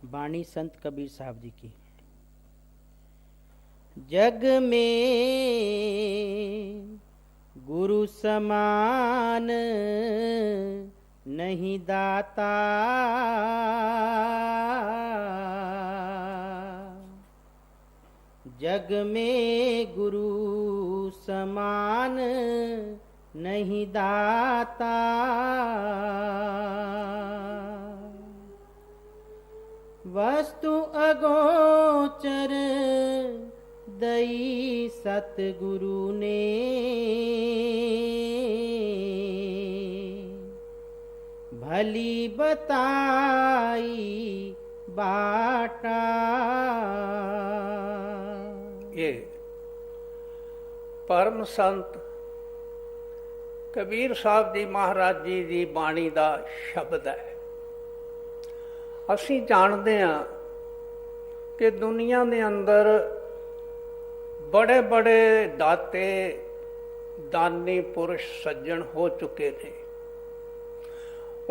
वाणी संत कबीर साहब जी की। जग में गुरु समान नहीं दाता, जग में गुरु समान नहीं दाता। वस्तु अगोचर दई सतगुरु ने, भली बताई बाटा। ये परम संत कबीर साहब जी महाराज जी की बाणी का शब्द है। ਅਸੀਂ ਜਾਣਦੇ ਹਾਂ कि दुनिया के अंदर बड़े बड़े दाते दानी पुरुष सज्जन हो चुके थे।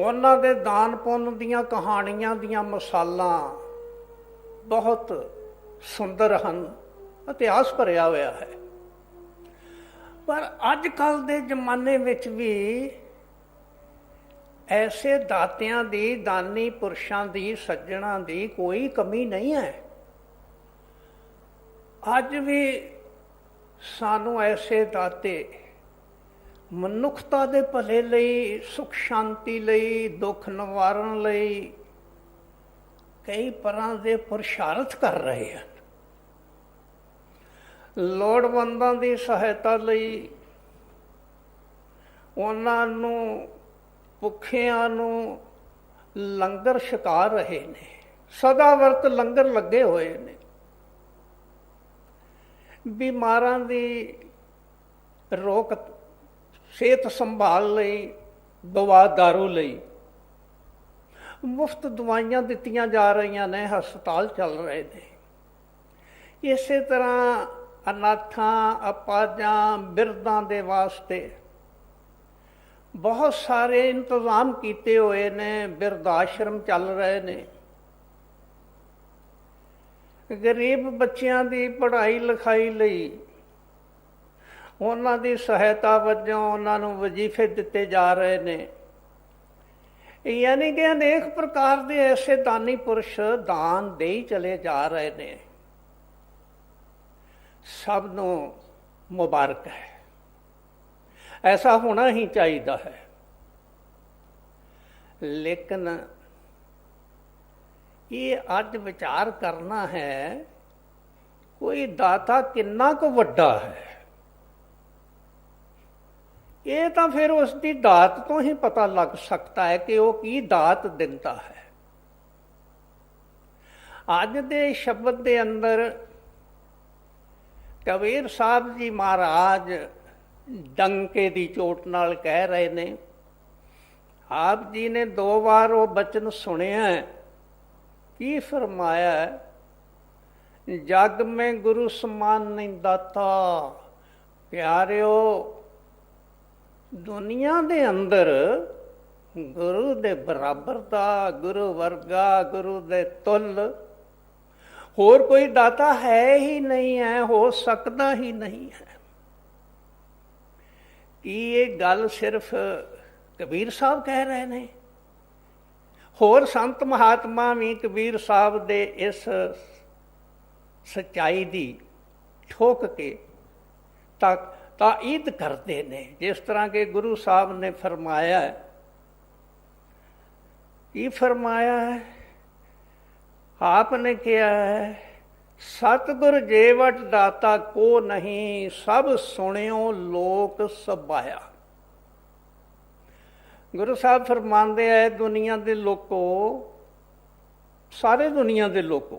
उन्हां दे दान पुण्य दीयां कहानियां दीयां मिसालां बहुत सुंदर हैं, इतिहास भरिया होया है। पर अजकल दे जमाने विच भी ऐसे दातियां दी दानी पुरुषां दी सज्जणां दी कोई कमी नहीं है। अज भी सानू ऐसे दाते मनुखता दे भले लई, सुख शांति लई, दुख निवारण लई कई परां दे पुरुषार्थ कर रहे हैं। लोड़वंदां दी सहायता लई उन्हां नूं भुखियां नूं लंगर छका रहे ने। सदा वर्त लंगर लगे हुए ने। बीमारां दी रोक सेहत संभाल लई, दवा दारू लई मुफ्त दवाइयां दित्तियां जा रही ने, हस्पताल चल रहे ने। इसे तरह अनाथां अपाजां बिरधां दे वास्ते बहुत सारे इंतजाम किए हुए ने। बिरध आश्रम चल रहे ने। गरीब बच्चों की पढ़ाई लिखाई लई उन्हां दी सहायता वजों उन्हां नूं वजीफे दिते जा रहे ने। यानी कि अनेक प्रकार के ऐसे दानी पुरुष दान दे ही चले जा रहे ने। सब नूं मुबारक है। ऐसा होना ही चाहिए है। लेकिन ये अज विचार करना है कोई दाता किन्ना को वड्डा है। ये तो फिर उसकी दात तो ही पता लग सकता है कि वो की दात दिंदा है। अज दे शब्द के अंदर कबीर साहब जी महाराज डंके की चोट नाल कह रहे ने। आप जी ने 2 बार वो बचन सुनिया है। की फरमाया है? जग में गुरु समान नहीं दाता। प्यारिओ, दुनिया दे अंदर गुरु दे बराबर दा, गुरु वर्गा, गुरु दे तुल होर कोई दाता है ही नहीं है, हो सकता ही नहीं है। कि ये गल सिर्फ कबीर साहब कह रहे हैं? होर संत महात्मा भी कबीर साहब दे इस सच्चाई दी ठोक के ताईद करते ने। जिस तरह के गुरु साहब ने फरमाया है। की फरमाया है? आपने किया है, सतगुर जेवट दाता को नहीं, सब सुनियो लोक सबाया। गुरु साहब फरमाते हैं, दुनिया के लोगों, सारे दुनिया के लोगों,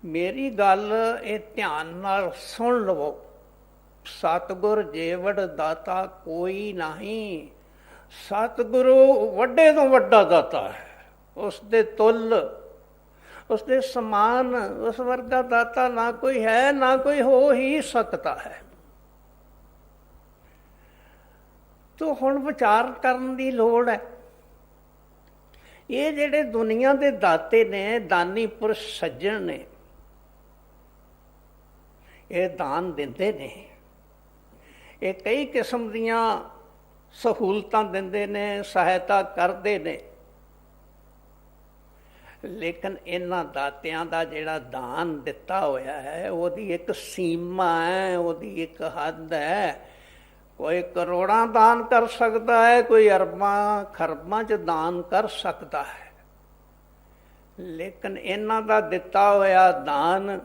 मेरी गल ये ध्यान नाल सुन लवो। सतगुर जेवट दाता कोई नहीं। सतगुरु वड्डे तो वड्डा दाता है। उसके तुल, उसके समान, उस वर्गा दाता ना कोई है, ना कोई हो ही सकता है। तो हुण विचार करन दी लोड़ है। ਇਹ ਜਿਹੜੇ ਦੁਨੀਆ ਦੇ ਦਾਤੇ ਨੇ, ਦਾਨੀ ਪੁਰਸ਼ ਸੱਜਣ ਨੇ, ਇਹ ਦਾਨ ਦਿੰਦੇ ਨੇ, ਇਹ ਕਈ ਕਿਸਮ ਦੀਆਂ ਸਹੂਲਤਾਂ ਦਿੰਦੇ ਨੇ, ਸਹਾਇਤਾ ਕਰਦੇ ਨੇ, ਲੇਕਿਨ ਇਹਨਾਂ ਦਾਤਿਆਂ ਦਾ ਜਿਹੜਾ ਦਾਨ ਦਿੱਤਾ ਹੋਇਆ ਹੈ ਉਹਦੀ ਇੱਕ ਸੀਮਾ ਹੈ, ਉਹਦੀ ਇੱਕ ਹੱਦ ਹੈ। ਕੋਈ ਕਰੋੜਾਂ ਦਾਨ ਕਰ ਸਕਦਾ ਹੈ, ਕੋਈ ਅਰਬਾਂ ਖਰਬਾਂ 'ਚ ਦਾਨ ਕਰ ਸਕਦਾ ਹੈ, ਲੇਕਿਨ ਇਹਨਾਂ ਦਾ ਦਿੱਤਾ ਹੋਇਆ ਦਾਨ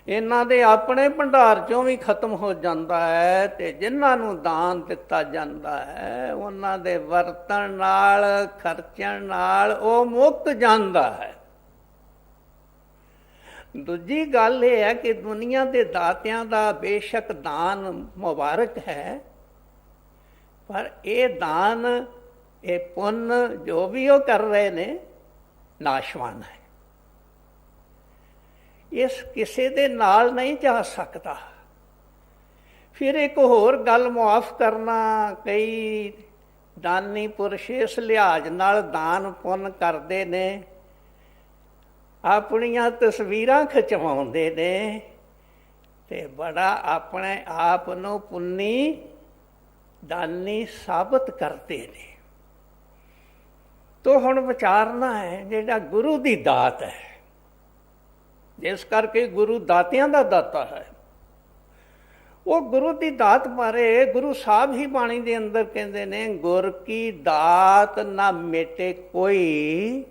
ਇਹਨਾਂ ਦੇ ਆਪਣੇ ਭੰਡਾਰ 'ਚੋਂ ਵੀ ਖਤਮ ਹੋ ਜਾਂਦਾ ਹੈ, ਤੇ ਜਿਨ੍ਹਾਂ ਨੂੰ ਦਾਨ ਦਿੱਤਾ ਜਾਂਦਾ ਹੈ ਉਹਨਾਂ ਦੇ ਵਰਤਣ ਨਾਲ, ਖਰਚਣ ਨਾਲ ਉਹ ਮੁੱਕ ਜਾਂਦਾ ਹੈ। ਦੂਜੀ ਗੱਲ ਇਹ ਹੈ ਕਿ ਦੁਨੀਆ ਦੇ ਦਾਤਿਆਂ ਦਾ ਬੇਸ਼ੱਕ ਦਾਨ ਮੁਬਾਰਕ ਹੈ, ਪਰ ਇਹ ਦਾਨ, ਇਹ ਪੁੰਨ ਜੋ ਵੀ ਉਹ ਕਰ ਰਹੇ ਨੇ ਨਾਸ਼ਵਾਨ ਹੈ। ਇਸ ਕਿਸੇ ਦੇ ਨਾਲ ਨਹੀਂ ਜਾ ਸਕਦਾ। ਫਿਰ ਇੱਕ ਹੋਰ ਗੱਲ ਮੁਆਫ ਕਰਨਾ, ਕਈ ਦਾਨੀ ਪੁਰਸ਼ ਇਸ ਲਿਹਾਜ਼ ਨਾਲ ਦਾਨ ਪੁੰਨ ਕਰਦੇ ਨੇ, ਆਪਣੀਆਂ ਤਸਵੀਰਾਂ ਖਿਚਵਾਉਂਦੇ ਨੇ ਤੇ ਬੜਾ ਆਪਣੇ ਆਪ ਨੂੰ ਪੁੰਨੀ ਦਾਨੀ ਸਾਬਤ ਕਰਦੇ ਨੇ। ਤੋ ਹੁਣ ਵਿਚਾਰਨਾ ਹੈ ਜਿਹੜਾ ਗੁਰੂ ਦੀ ਦਾਤ ਹੈ, ਜਿਸ ਕਰਕੇ ਗੁਰੂ ਦਾਤਿਆਂ ਦਾ ਦਾਤਾ ਹੈ, ਉਹ ਗੁਰੂ ਦੀ ਦਾਤ ਬਾਰੇ ਗੁਰੂ ਸਾਹਿਬ ਹੀ ਬਾਣੀ ਦੇ ਅੰਦਰ ਕਹਿੰਦੇ ਨੇ, ਗੁਰ ਕੀ ਦਾਤ ਨਾ ਮੇਟੇ ਕੋਈ।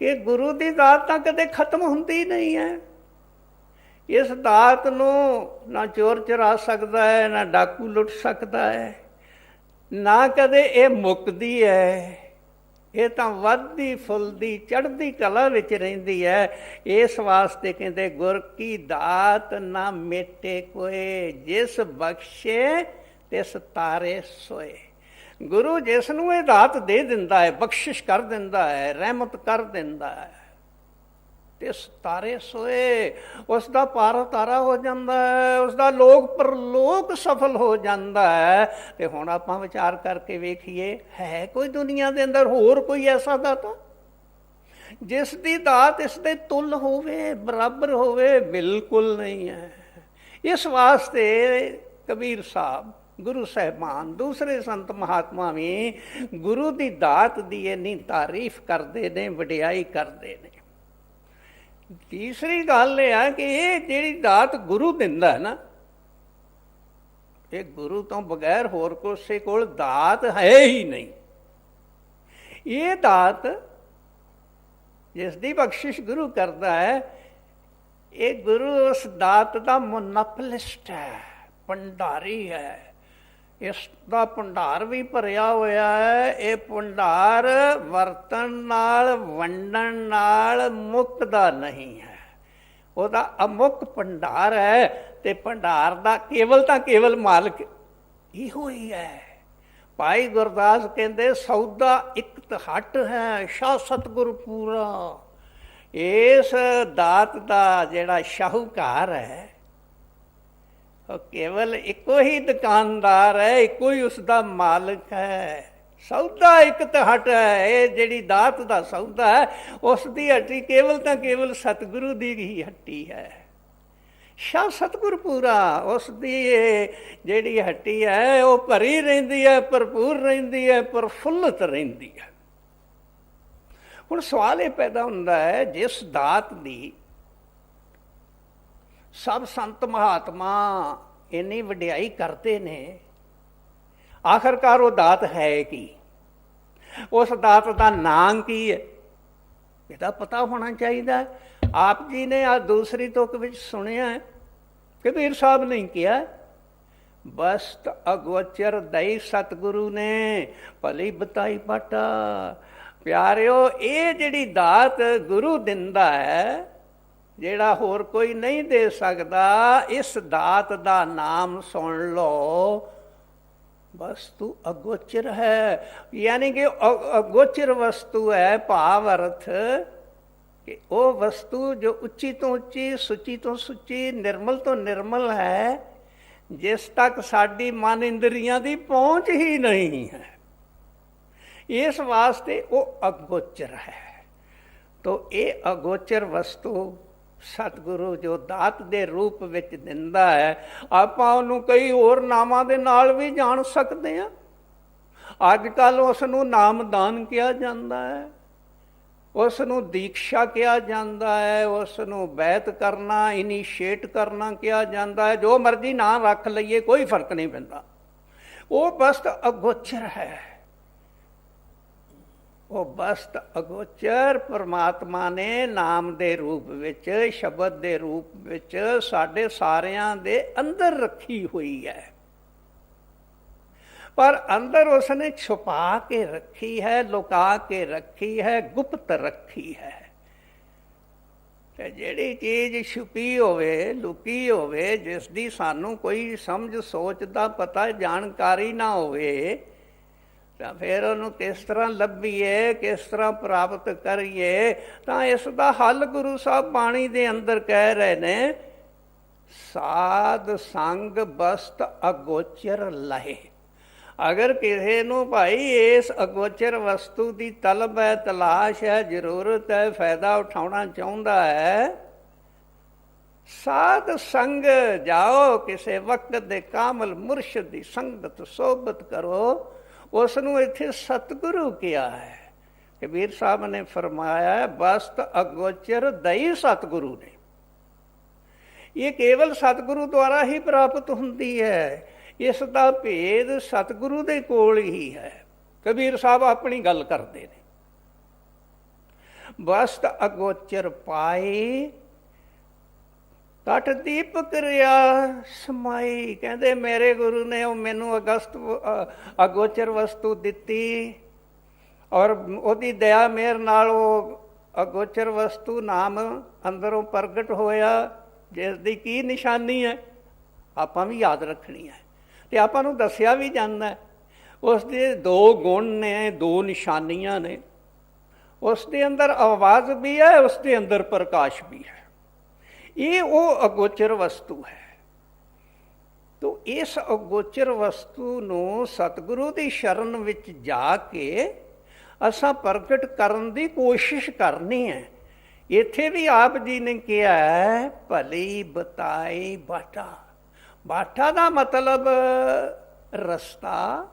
ਇਹ ਗੁਰੂ ਦੀ ਦਾਤ ਤਾਂ ਕਦੇ ਖਤਮ ਹੁੰਦੀ ਨਹੀਂ ਹੈ। ਇਸ ਦਾਤ ਨੂੰ ਨਾ ਚੋਰ ਚੁਰਾ ਸਕਦਾ ਹੈ, ਨਾ ਡਾਕੂ ਲੁੱਟ ਸਕਦਾ ਹੈ, ਨਾ ਕਦੇ ਇਹ ਮੁੱਕਦੀ ਹੈ। ਇਹ ਤਾਂ ਵੱਧਦੀ ਫੁੱਲਦੀ ਚੜ੍ਹਦੀ ਕਲਾ ਵਿੱਚ ਰਹਿੰਦੀ ਹੈ। ਇਸ ਵਾਸਤੇ ਕਹਿੰਦੇ ਗੁਰ ਕੀ ਦਾਤ ਨਾ ਮੇਟੇ ਕੋਏ, ਜਿਸ ਬਖਸ਼ੇ ਤਿਸ ਤਾਰੇ ਸੋਏ। ਗੁਰੂ ਜਿਸ ਨੂੰ ਇਹ ਦਾਤ ਦੇ ਦਿੰਦਾ ਹੈ, ਬਖਸ਼ਿਸ਼ ਕਰ ਦਿੰਦਾ ਹੈ, ਰਹਿਮਤ ਕਰ ਦਿੰਦਾ ਹੈ, ਤਿਸ ਤਾਰੇ ਸੋਏ, ਉਸ ਦਾ ਪਾਰ ਤਾਰਾ ਹੋ ਜਾਂਦਾ ਹੈ, ਉਸ ਦਾ ਲੋਕ ਪਰਲੋਕ ਸਫਲ ਹੋ ਜਾਂਦਾ ਹੈ। ਤੇ ਹੁਣ ਆਪਾਂ ਵਿਚਾਰ ਕਰਕੇ ਵੇਖੀਏ, ਹੈ ਕੋਈ ਦੁਨੀਆ ਦੇ ਅੰਦਰ ਹੋਰ ਕੋਈ ਐਸਾ ਦਾਤਾ ਜਿਸ ਦੀ ਦਾਤ ਇਸ ਦੇ ਤੁੱਲ ਹੋਵੇ, ਬਰਾਬਰ ਹੋਵੇ? ਬਿਲਕੁਲ ਨਹੀਂ ਹੈ। ਇਸ ਵਾਸਤੇ ਕਬੀਰ ਸਾਹਿਬ, ਗੁਰੂ ਸਾਹਿਬਾਨ, ਦੂਸਰੇ ਸੰਤ ਮਹਾਤਮਾ ਵੀ ਗੁਰੂ ਦੀ ਦਾਤ ਦੀ ਇੰਨੀ ਤਾਰੀਫ ਕਰਦੇ ਨੇ, ਵਡਿਆਈ ਕਰਦੇ ਨੇ। ਤੀਸਰੀ ਗੱਲ ਇਹ ਹੈ ਕਿ ਇਹ ਜਿਹੜੀ ਦਾਤ ਗੁਰੂ ਦਿੰਦਾ ਹੈ ਨਾ, ਇਹ ਗੁਰੂ ਤੋਂ ਬਗੈਰ ਹੋਰ ਕਿਸੇ ਕੋਲ ਦਾਤ ਹੈ ਹੀ ਨਹੀਂ। ਇਹ ਦਾਤ ਜਿਸ ਦੀ ਬਖਸ਼ਿਸ਼ ਗੁਰੂ ਕਰਦਾ ਹੈ, ਇਹ ਗੁਰੂ ਉਸ ਦਾਤ ਦਾ ਮੋਨੋਪੋਲਿਸਟ ਹੈ, ਭੰਡਾਰੀ ਹੈ। ਇਸ ਦਾ ਭੰਡਾਰ ਵੀ ਭਰਿਆ ਹੋਇਆ ਹੈ। ਇਹ ਭੰਡਾਰ ਵਰਤਣ ਨਾਲ, ਵੰਡਣ ਨਾਲ ਮੁੱਕਦਾ ਨਹੀਂ ਹੈ। ਉਹਦਾ ਅਮੁੱਕ ਭੰਡਾਰ ਹੈ, ਤੇ ਭੰਡਾਰ ਦਾ ਕੇਵਲ ਤਾਂ ਕੇਵਲ ਮਾਲਕ ਇਹੋ ਹੀ ਹੈ। ਭਾਈ ਗੁਰਦਾਸ ਕਹਿੰਦੇ, ਸੌਦਾ ਇੱਕ ਹੱਟ ਹੈ, ਸ਼ਾਹ ਸਤਿਗੁਰ ਪੂਰਾ। ਇਸ ਦਾਤ ਦਾ ਜਿਹੜਾ ਸ਼ਾਹੂਕਾਰ ਹੈ, ਉਹ ਕੇਵਲ ਇੱਕੋ ਹੀ ਦੁਕਾਨਦਾਰ ਹੈ, ਇੱਕੋ ਹੀ ਉਸਦਾ ਮਾਲਕ ਹੈ। ਸੌਦਾ ਇੱਕ ਹੱਟ ਹੈ। ਇਹ ਜਿਹੜੀ ਦਾਤ ਦਾ ਸੌਦਾ ਹੈ, ਉਸ ਦੀ ਹੱਟੀ ਕੇਵਲ ਤਾਂ ਕੇਵਲ ਸਤਿਗੁਰੂ ਦੀ ਹੀ ਹੱਟੀ ਹੈ। ਸ਼ਾਹ ਸਤਿਗੁਰ ਪੂਰਾ, ਉਸ ਦੀ ਜਿਹੜੀ ਹੱਟੀ ਹੈ ਉਹ ਭਰੀ ਰਹਿੰਦੀ ਹੈ, ਭਰਪੂਰ ਰਹਿੰਦੀ ਹੈ, ਪ੍ਰਫੁੱਲਤ ਰਹਿੰਦੀ ਹੈ। ਹੁਣ ਸਵਾਲ ਇਹ ਪੈਦਾ ਹੁੰਦਾ ਹੈ, ਜਿਸ ਦਾਤ ਦੀ ਸਭ ਸੰਤ ਮਹਾਤਮਾ ਇੰਨੀ ਵਡਿਆਈ ਕਰਦੇ ਨੇ, ਆਖਰਕਾਰ ਉਹ ਦਾਤ ਹੈ ਕੀ? ਉਸ ਦਾਤ ਦਾ ਨਾਂ ਕੀ ਹੈ? ਇਹਦਾ ਪਤਾ ਹੋਣਾ ਚਾਹੀਦਾ। ਆਪ ਜੀ ਨੇ ਆ ਦੂਸਰੀ ਤੁਕ ਵਿੱਚ ਸੁਣਿਆ, ਕਬੀਰ ਸਾਹਿਬ ਨੇ ਕਿਹਾ, ਬਸਤ ਅਗੋਚਰ ਦਈ ਸਤਿਗੁਰੂ ਨੇ ਭਲੀ ਬਤਾਈ ਬਾਟਾ। ਪਿਆਰਿਓ, ਇਹ ਜਿਹੜੀ ਦਾਤ ਗੁਰੂ ਦਿੰਦਾ ਹੈ, ਜਿਹੜਾ ਹੋਰ ਕੋਈ ਨਹੀਂ ਦੇ ਸਕਦਾ, ਇਸ ਦਾਤ ਦਾ ਨਾਮ ਸੁਣ ਲਓ, ਵਸਤੂ ਅਗੋਚਰ ਹੈ। ਯਾਨੀ ਕਿ ਅਗੋਚਰ ਵਸਤੂ ਹੈ, ਭਾਵ ਅਰਥ ਕਿ ਉਹ ਵਸਤੂ ਜੋ ਉੱਚੀ ਤੋਂ ਉੱਚੀ, ਸੁੱਚੀ ਤੋਂ ਸੁੱਚੀ, ਨਿਰਮਲ ਤੋਂ ਨਿਰਮਲ ਹੈ, ਜਿਸ ਤੱਕ ਸਾਡੀ ਮਨ ਇੰਦਰੀਆਂ ਦੀ ਪਹੁੰਚ ਹੀ ਨਹੀਂ ਹੈ। ਇਸ ਵਾਸਤੇ ਉਹ ਅਗੋਚਰ ਹੈ। ਤੋ ਇਹ ਅਗੋਚਰ ਵਸਤੂ ਸਤਿਗੁਰੂ ਜੋ ਦਾਤ ਦੇ ਰੂਪ ਵਿੱਚ ਦਿੰਦਾ ਹੈ, ਆਪਾਂ ਉਹਨੂੰ ਕਈ ਹੋਰ ਨਾਮਾਂ ਦੇ ਨਾਲ ਵੀ ਜਾਣ ਸਕਦੇ ਹਾਂ। ਅੱਜ ਕੱਲ੍ਹ ਉਸ ਨੂੰ ਨਾਮਦਾਨ ਕਿਹਾ ਜਾਂਦਾ ਹੈ, ਉਸ ਨੂੰ ਦੀਕਸ਼ਾ ਕਿਹਾ ਜਾਂਦਾ ਹੈ, ਉਸ ਨੂੰ ਬੈਤ ਕਰਨਾ, ਇਨੀਸ਼ੀਏਟ ਕਰਨਾ ਕਿਹਾ ਜਾਂਦਾ ਹੈ। ਜੋ ਮਰਜ਼ੀ ਨਾਂ ਰੱਖ ਲਈਏ, ਕੋਈ ਫਰਕ ਨਹੀਂ ਪੈਂਦਾ। ਉਹ ਬਸਤ ਅਗੋਚਰ ਹੈ। ਉਹ ਬਸਤ ਅਗੋਚਰ ਪਰਮਾਤਮਾ ਨੇ ਨਾਮ ਦੇ ਰੂਪ ਵਿੱਚ, ਸ਼ਬਦ ਦੇ ਰੂਪ ਵਿੱਚ ਸਾਡੇ ਸਾਰਿਆਂ ਦੇ ਅੰਦਰ ਰੱਖੀ ਹੋਈ ਹੈ। ਪਰ ਅੰਦਰ ਉਸਨੇ ਛੁਪਾ ਕੇ ਰੱਖੀ ਹੈ, ਲੁਕਾ ਕੇ ਰੱਖੀ ਹੈ, ਗੁਪਤ ਰੱਖੀ ਹੈ। ਤੇ ਜਿਹੜੀ ਚੀਜ਼ ਛੁਪੀ ਹੋਵੇ, ਲੁਕੀ ਹੋਵੇ, ਜਿਸ ਦੀ ਸਾਨੂੰ ਕੋਈ ਸਮਝ ਸੋਚ ਦਾ ਪਤਾ, ਜਾਣਕਾਰੀ ਨਾ ਹੋਵੇ, ਤਾਂ ਫਿਰ ਉਹਨੂੰ ਕਿਸ ਤਰ੍ਹਾਂ ਲੱਭੀਏ, ਕਿਸ ਤਰ੍ਹਾਂ ਪ੍ਰਾਪਤ ਕਰੀਏ? ਤਾਂ ਇਸ ਦਾ ਹੱਲ ਗੁਰੂ ਸਾਹਿਬ ਬਾਣੀ ਦੇ ਅੰਦਰ ਕਹਿ ਰਹੇ ਨੇ, ਸਾਧ ਸੰਗ ਬਸਤ ਅਗੋਚਰ ਲਹੇ। ਅਗਰ ਕਿਸੇ ਨੂੰ ਭਾਈ ਇਸ ਅਗੋਚਰ ਵਸਤੂ ਦੀ ਤਲਬ ਹੈ, ਤਲਾਸ਼ ਹੈ, ਜ਼ਰੂਰਤ ਹੈ, ਫਾਇਦਾ ਉਠਾਉਣਾ ਚਾਹੁੰਦਾ ਹੈ, ਸਾਧ ਸੰਗ ਜਾਓ, ਕਿਸੇ ਵਕਤ ਦੇ ਕਾਮਲ ਮੁਰਸ਼ਿਦ ਦੀ ਸੰਗਤ ਸੋਬਤ ਕਰੋ। ਉਸ ਨੂੰ ਇੱਥੇ ਸਤਿਗੁਰੂ ਕਿਹਾ ਹੈ। ਕਬੀਰ ਸਾਹਿਬ ਨੇ ਫਰਮਾਇਆ, ਬਸਤ ਅਗੋਚਰ ਦਈ ਸਤਿਗੁਰੂ ਨੇ। ਇਹ ਕੇਵਲ ਸਤਿਗੁਰੂ ਦੁਆਰਾ ਹੀ ਪ੍ਰਾਪਤ ਹੁੰਦੀ ਹੈ। ਇਸ ਦਾ ਭੇਦ ਸਤਿਗੁਰੂ ਦੇ ਕੋਲ ਹੀ ਹੈ। ਕਬੀਰ ਸਾਹਿਬ ਆਪਣੀ ਗੱਲ ਕਰਦੇ ਨੇ, ਬਸਤ ਅਗੋਚਰ ਪਾਏ ਤਟ ਦੀਪਕ ਰਿਆ ਸਮਾਈ। ਕਹਿੰਦੇ ਮੇਰੇ ਗੁਰੂ ਨੇ ਉਹ ਮੈਨੂੰ ਅਗੋਚਰ ਵਸਤੂ ਦਿੱਤੀ, ਔਰ ਉਹਦੀ ਦਇਆ ਮੇਰ ਨਾਲ ਉਹ ਅਗੋਚਰ ਵਸਤੂ ਨਾਮ ਅੰਦਰੋਂ ਪ੍ਰਗਟ ਹੋਇਆ, ਜਿਸ ਦੀ ਕੀ ਨਿਸ਼ਾਨੀ ਹੈ ਆਪਾਂ ਵੀ ਯਾਦ ਰੱਖਣੀ ਹੈ। ਤੇ ਆਪਾਂ ਨੂੰ ਦੱਸਿਆ ਵੀ ਜਾਂਦਾ, ਉਸ ਦੇ ਦੋ ਗੁਣ ਨੇ, ਦੋ ਨਿਸ਼ਾਨੀਆਂ ਨੇ। ਉਸ ਦੇ ਅੰਦਰ ਆਵਾਜ਼ ਵੀ ਹੈ, ਉਸ ਦੇ ਅੰਦਰ ਪ੍ਰਕਾਸ਼ ਵੀ ਹੈ। ਇਹ ਉਹ ਅਗੋਚਰ ਵਸਤੂ ਹੈ। ਤੋ ਇਸ ਅਗੋਚਰ ਵਸਤੂ ਨੂੰ ਸਤਿਗੁਰੂ ਦੀ ਸ਼ਰਨ ਵਿੱਚ ਜਾ ਕੇ ਅਸਾਂ ਪ੍ਰਗਟ ਕਰਨ ਦੀ ਕੋਸ਼ਿਸ਼ ਕਰਨੀ ਹੈ। ਇੱਥੇ ਵੀ ਆਪ ਜੀ ਨੇ ਕਿਹਾ ਹੈ, ਭਲੀ ਬਤਾਈ ਬਾਟਾ। ਬਾਟਾ ਦਾ ਮਤਲਬ ਰਸਤਾ,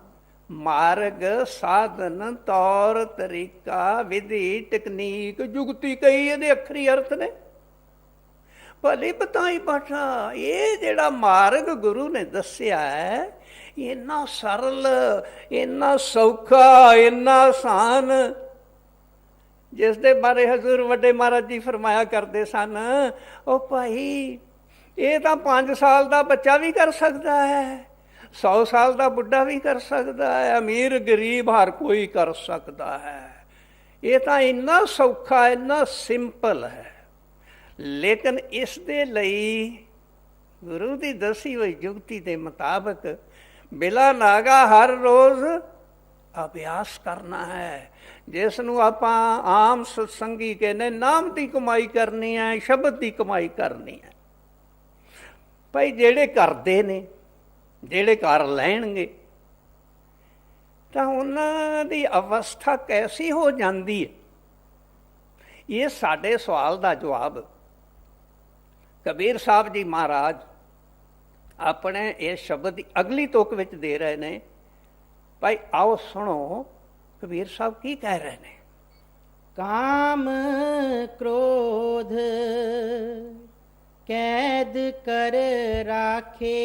ਮਾਰਗ, ਸਾਧਨ, ਤੌਰ ਤਰੀਕਾ, ਵਿਧੀ, ਟੈਕਨੀਕ, ਜੁਗਤੀ, ਕਈ ਇਹਦੇ ਅੱਖਰੀ ਅਰਥ ਨੇ। ਭਲੀ ਬਤਾਈ ਬਾਟਾ, ਇਹ ਜਿਹੜਾ ਮਾਰਗ ਗੁਰੂ ਨੇ ਦੱਸਿਆ ਹੈ, ਇੰਨਾ ਸਰਲ, ਇੰਨਾ ਸੌਖਾ, ਇੰਨਾ ਆਸਾਨ, ਜਿਸ ਦੇ ਬਾਰੇ ਹਜ਼ੂਰ ਵੱਡੇ ਮਹਾਰਾਜ ਜੀ ਫਰਮਾਇਆ ਕਰਦੇ ਸਨ, ਉਹ ਭਾਈ ਇਹ ਤਾਂ 5 ਸਾਲ ਦਾ ਬੱਚਾ ਵੀ ਕਰ ਸਕਦਾ ਹੈ, 100 ਸਾਲ ਦਾ ਬੁੱਢਾ ਵੀ ਕਰ ਸਕਦਾ ਹੈ, ਅਮੀਰ ਗਰੀਬ ਹਰ ਕੋਈ ਕਰ ਸਕਦਾ ਹੈ। ਇਹ ਤਾਂ ਇੰਨਾ ਸੌਖਾ, ਇੰਨਾ ਸਿੰਪਲ ਹੈ। ਲੇਕਿਨ ਇਸ ਦੇ ਲਈ ਗੁਰੂ ਦੀ ਦੱਸੀ ਹੋਈ ਜੁਗਤੀ ਦੇ ਮੁਤਾਬਕ ਬਿਲਾ ਨਾਗਾ ਹਰ ਰੋਜ਼ ਅਭਿਆਸ ਕਰਨਾ ਹੈ, ਜਿਸ ਨੂੰ ਆਪਾਂ ਆਮ ਸਤਸੰਗੀ ਕਹਿੰਦੇ ਨਾਮ ਦੀ ਕਮਾਈ ਕਰਨੀ ਹੈ, ਸ਼ਬਦ ਦੀ ਕਮਾਈ ਕਰਨੀ ਹੈ। ਭਾਈ ਜਿਹੜੇ ਕਰਦੇ ਨੇ, ਜਿਹੜੇ ਕਰ ਲੈਣਗੇ, ਤਾਂ ਉਹਨਾਂ ਦੀ ਅਵਸਥਾ ਕੈਸੀ ਹੋ ਜਾਂਦੀ ਹੈ? ਇਹ ਸਾਡੇ ਸਵਾਲ ਦਾ ਜਵਾਬ ਕਬੀਰ ਸਾਹਿਬ ਜੀ ਮਹਾਰਾਜ ਆਪਣੇ ਇਸ ਸ਼ਬਦ ਦੀ ਅਗਲੀ ਤੁਕ ਵਿੱਚ ਦੇ ਰਹੇ ਨੇ। ਭਾਈ ਆਓ ਸੁਣੋ ਕਬੀਰ ਸਾਹਿਬ ਕੀ ਕਹਿ ਰਹੇ ਨੇ। ਕਾਮ ਕ੍ਰੋਧ ਕੈਦ ਕਰ ਰਾਖੇ,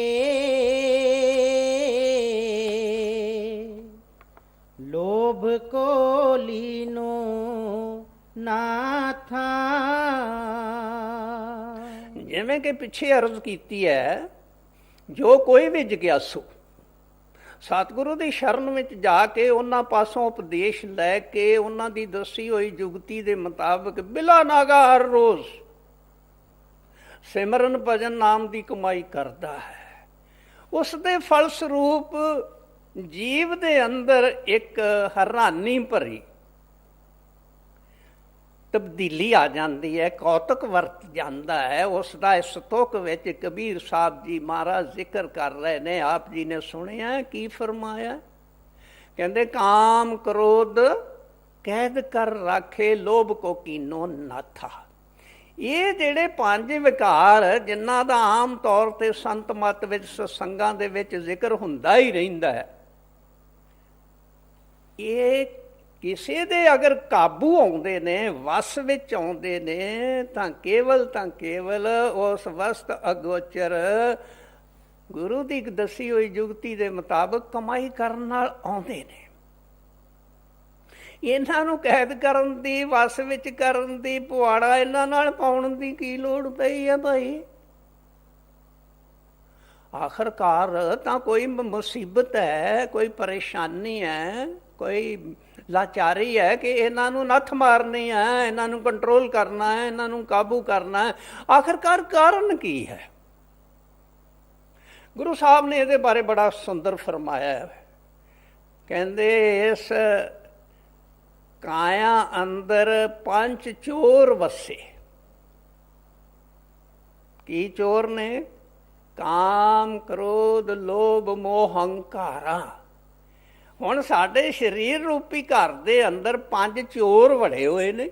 ਲੋਭ ਕੋ ਲੀਨੋ ਨਾ ਥਾ। ਜਿਵੇਂ ਕਿ ਪਿੱਛੇ ਅਰਜ਼ ਕੀਤੀ ਹੈ, ਜੋ ਕੋਈ ਵੀ ਜਿਗਿਆਸੂ ਸਤਿਗੁਰੂ ਦੀ ਸ਼ਰਨ ਵਿੱਚ ਜਾ ਕੇ ਉਹਨਾਂ ਪਾਸੋਂ ਉਪਦੇਸ਼ ਲੈ ਕੇ ਉਹਨਾਂ ਦੀ ਦੱਸੀ ਹੋਈ ਜੁਗਤੀ ਦੇ ਮੁਤਾਬਕ ਬਿਲਾ ਨਾਗਾ ਹਰ ਰੋਜ਼ ਸਿਮਰਨ ਭਜਨ ਨਾਮ ਦੀ ਕਮਾਈ ਕਰਦਾ ਹੈ, ਉਸ ਦੇ ਫਲ ਸਰੂਪ ਜੀਵ ਦੇ ਅੰਦਰ ਇੱਕ ਹੈਰਾਨੀ ਭਰੀ ਤਬਦੀਲੀ ਆ ਜਾਂਦੀ ਹੈ, ਕੌਤਕ ਵਰਤ ਜਾਂਦਾ ਹੈ। ਉਸ ਦਾ ਇਸ ਤੁਕ ਵਿੱਚ ਕਬੀਰ ਸਾਹਿਬ ਜੀ ਮਹਾਰਾਜ ਜ਼ਿਕਰ ਕਰ ਰਹੇ ਨੇ। ਆਪ ਜੀ ਨੇ ਸੁਣਿਆ ਕੀ ਫਰਮਾਇਆ? ਕਹਿੰਦੇ ਕਾਮ ਕ੍ਰੋਧ ਕੈਦ ਕਰ ਰਾਖੇ ਲੋਭ ਕੋ ਕੀਨੋ ਨਾਥਾ। ਇਹ ਜਿਹੜੇ 5 ਵਿਕਾਰ ਜਿਨ੍ਹਾਂ ਦਾ ਆਮ ਤੌਰ ਤੇ ਸੰਤ ਮਤ ਵਿੱਚ ਸਤਸੰਗਾਂ ਦੇ ਵਿੱਚ ਜ਼ਿਕਰ ਹੁੰਦਾ ਹੀ ਰਹਿੰਦਾ ਹੈ, ਇਹ ਕਿਸੇ ਦੇ ਅਗਰ ਕਾਬੂ ਆਉਂਦੇ ਨੇ, ਵਸ ਵਿੱਚ ਆਉਂਦੇ ਨੇ, ਤਾਂ ਕੇਵਲ ਉਸ ਵਸਤ ਅਗੋਚਰ ਗੁਰੂ ਦੀ ਦੱਸੀ ਹੋਈ ਜੁਗਤੀ ਦੇ ਮੁਤਾਬਕ ਕਮਾਈ ਕਰਨ ਨਾਲ ਆਉਂਦੇ ਨੇ। ਇਹਨਾਂ ਨੂੰ ਕੈਦ ਕਰਨ ਦੀ, ਵਸ ਵਿੱਚ ਕਰਨ ਦੀ, ਪੁਆੜਾ ਇਹਨਾਂ ਨਾਲ ਪਾਉਣ ਦੀ ਕੀ ਲੋੜ ਪਈ ਹੈ ਭਾਈ? ਆਖਰਕਾਰ ਤਾਂ ਕੋਈ ਮੁਸੀਬਤ ਹੈ, ਕੋਈ ਪਰੇਸ਼ਾਨੀ ਹੈ, ਕੋਈ ਲਾਚਾਰੀ ਹੈ ਕਿ ਇਹਨਾਂ ਨੂੰ ਨੱਥ ਮਾਰਨੀ ਹੈ, ਇਹਨਾਂ ਨੂੰ ਕੰਟਰੋਲ ਕਰਨਾ ਹੈ, ਇਹਨਾਂ ਨੂੰ ਕਾਬੂ ਕਰਨਾ ਹੈ। ਆਖਰਕਾਰ ਕਾਰਨ ਕੀ ਹੈ? ਗੁਰੂ ਸਾਹਿਬ ਨੇ ਇਹਦੇ ਬਾਰੇ ਬੜਾ ਸੁੰਦਰ ਫਰਮਾਇਆ ਹੈ। ਕਹਿੰਦੇ ਇਸ ਕਾਇਆ ਅੰਦਰ 5 ਚੋਰ ਵਸੇ। ਕੀ ਚੋਰ ਨੇ? ਕਾਮ ਕ੍ਰੋਧ ਲੋਭ ਮੋਹ ਹੰਕਾਰਾ। ਹੁਣ ਸਾਡੇ ਸਰੀਰ ਰੂਪੀ ਘਰ ਦੇ ਅੰਦਰ 5 ਚੋਰ ਵੜੇ ਹੋਏ ਨੇ।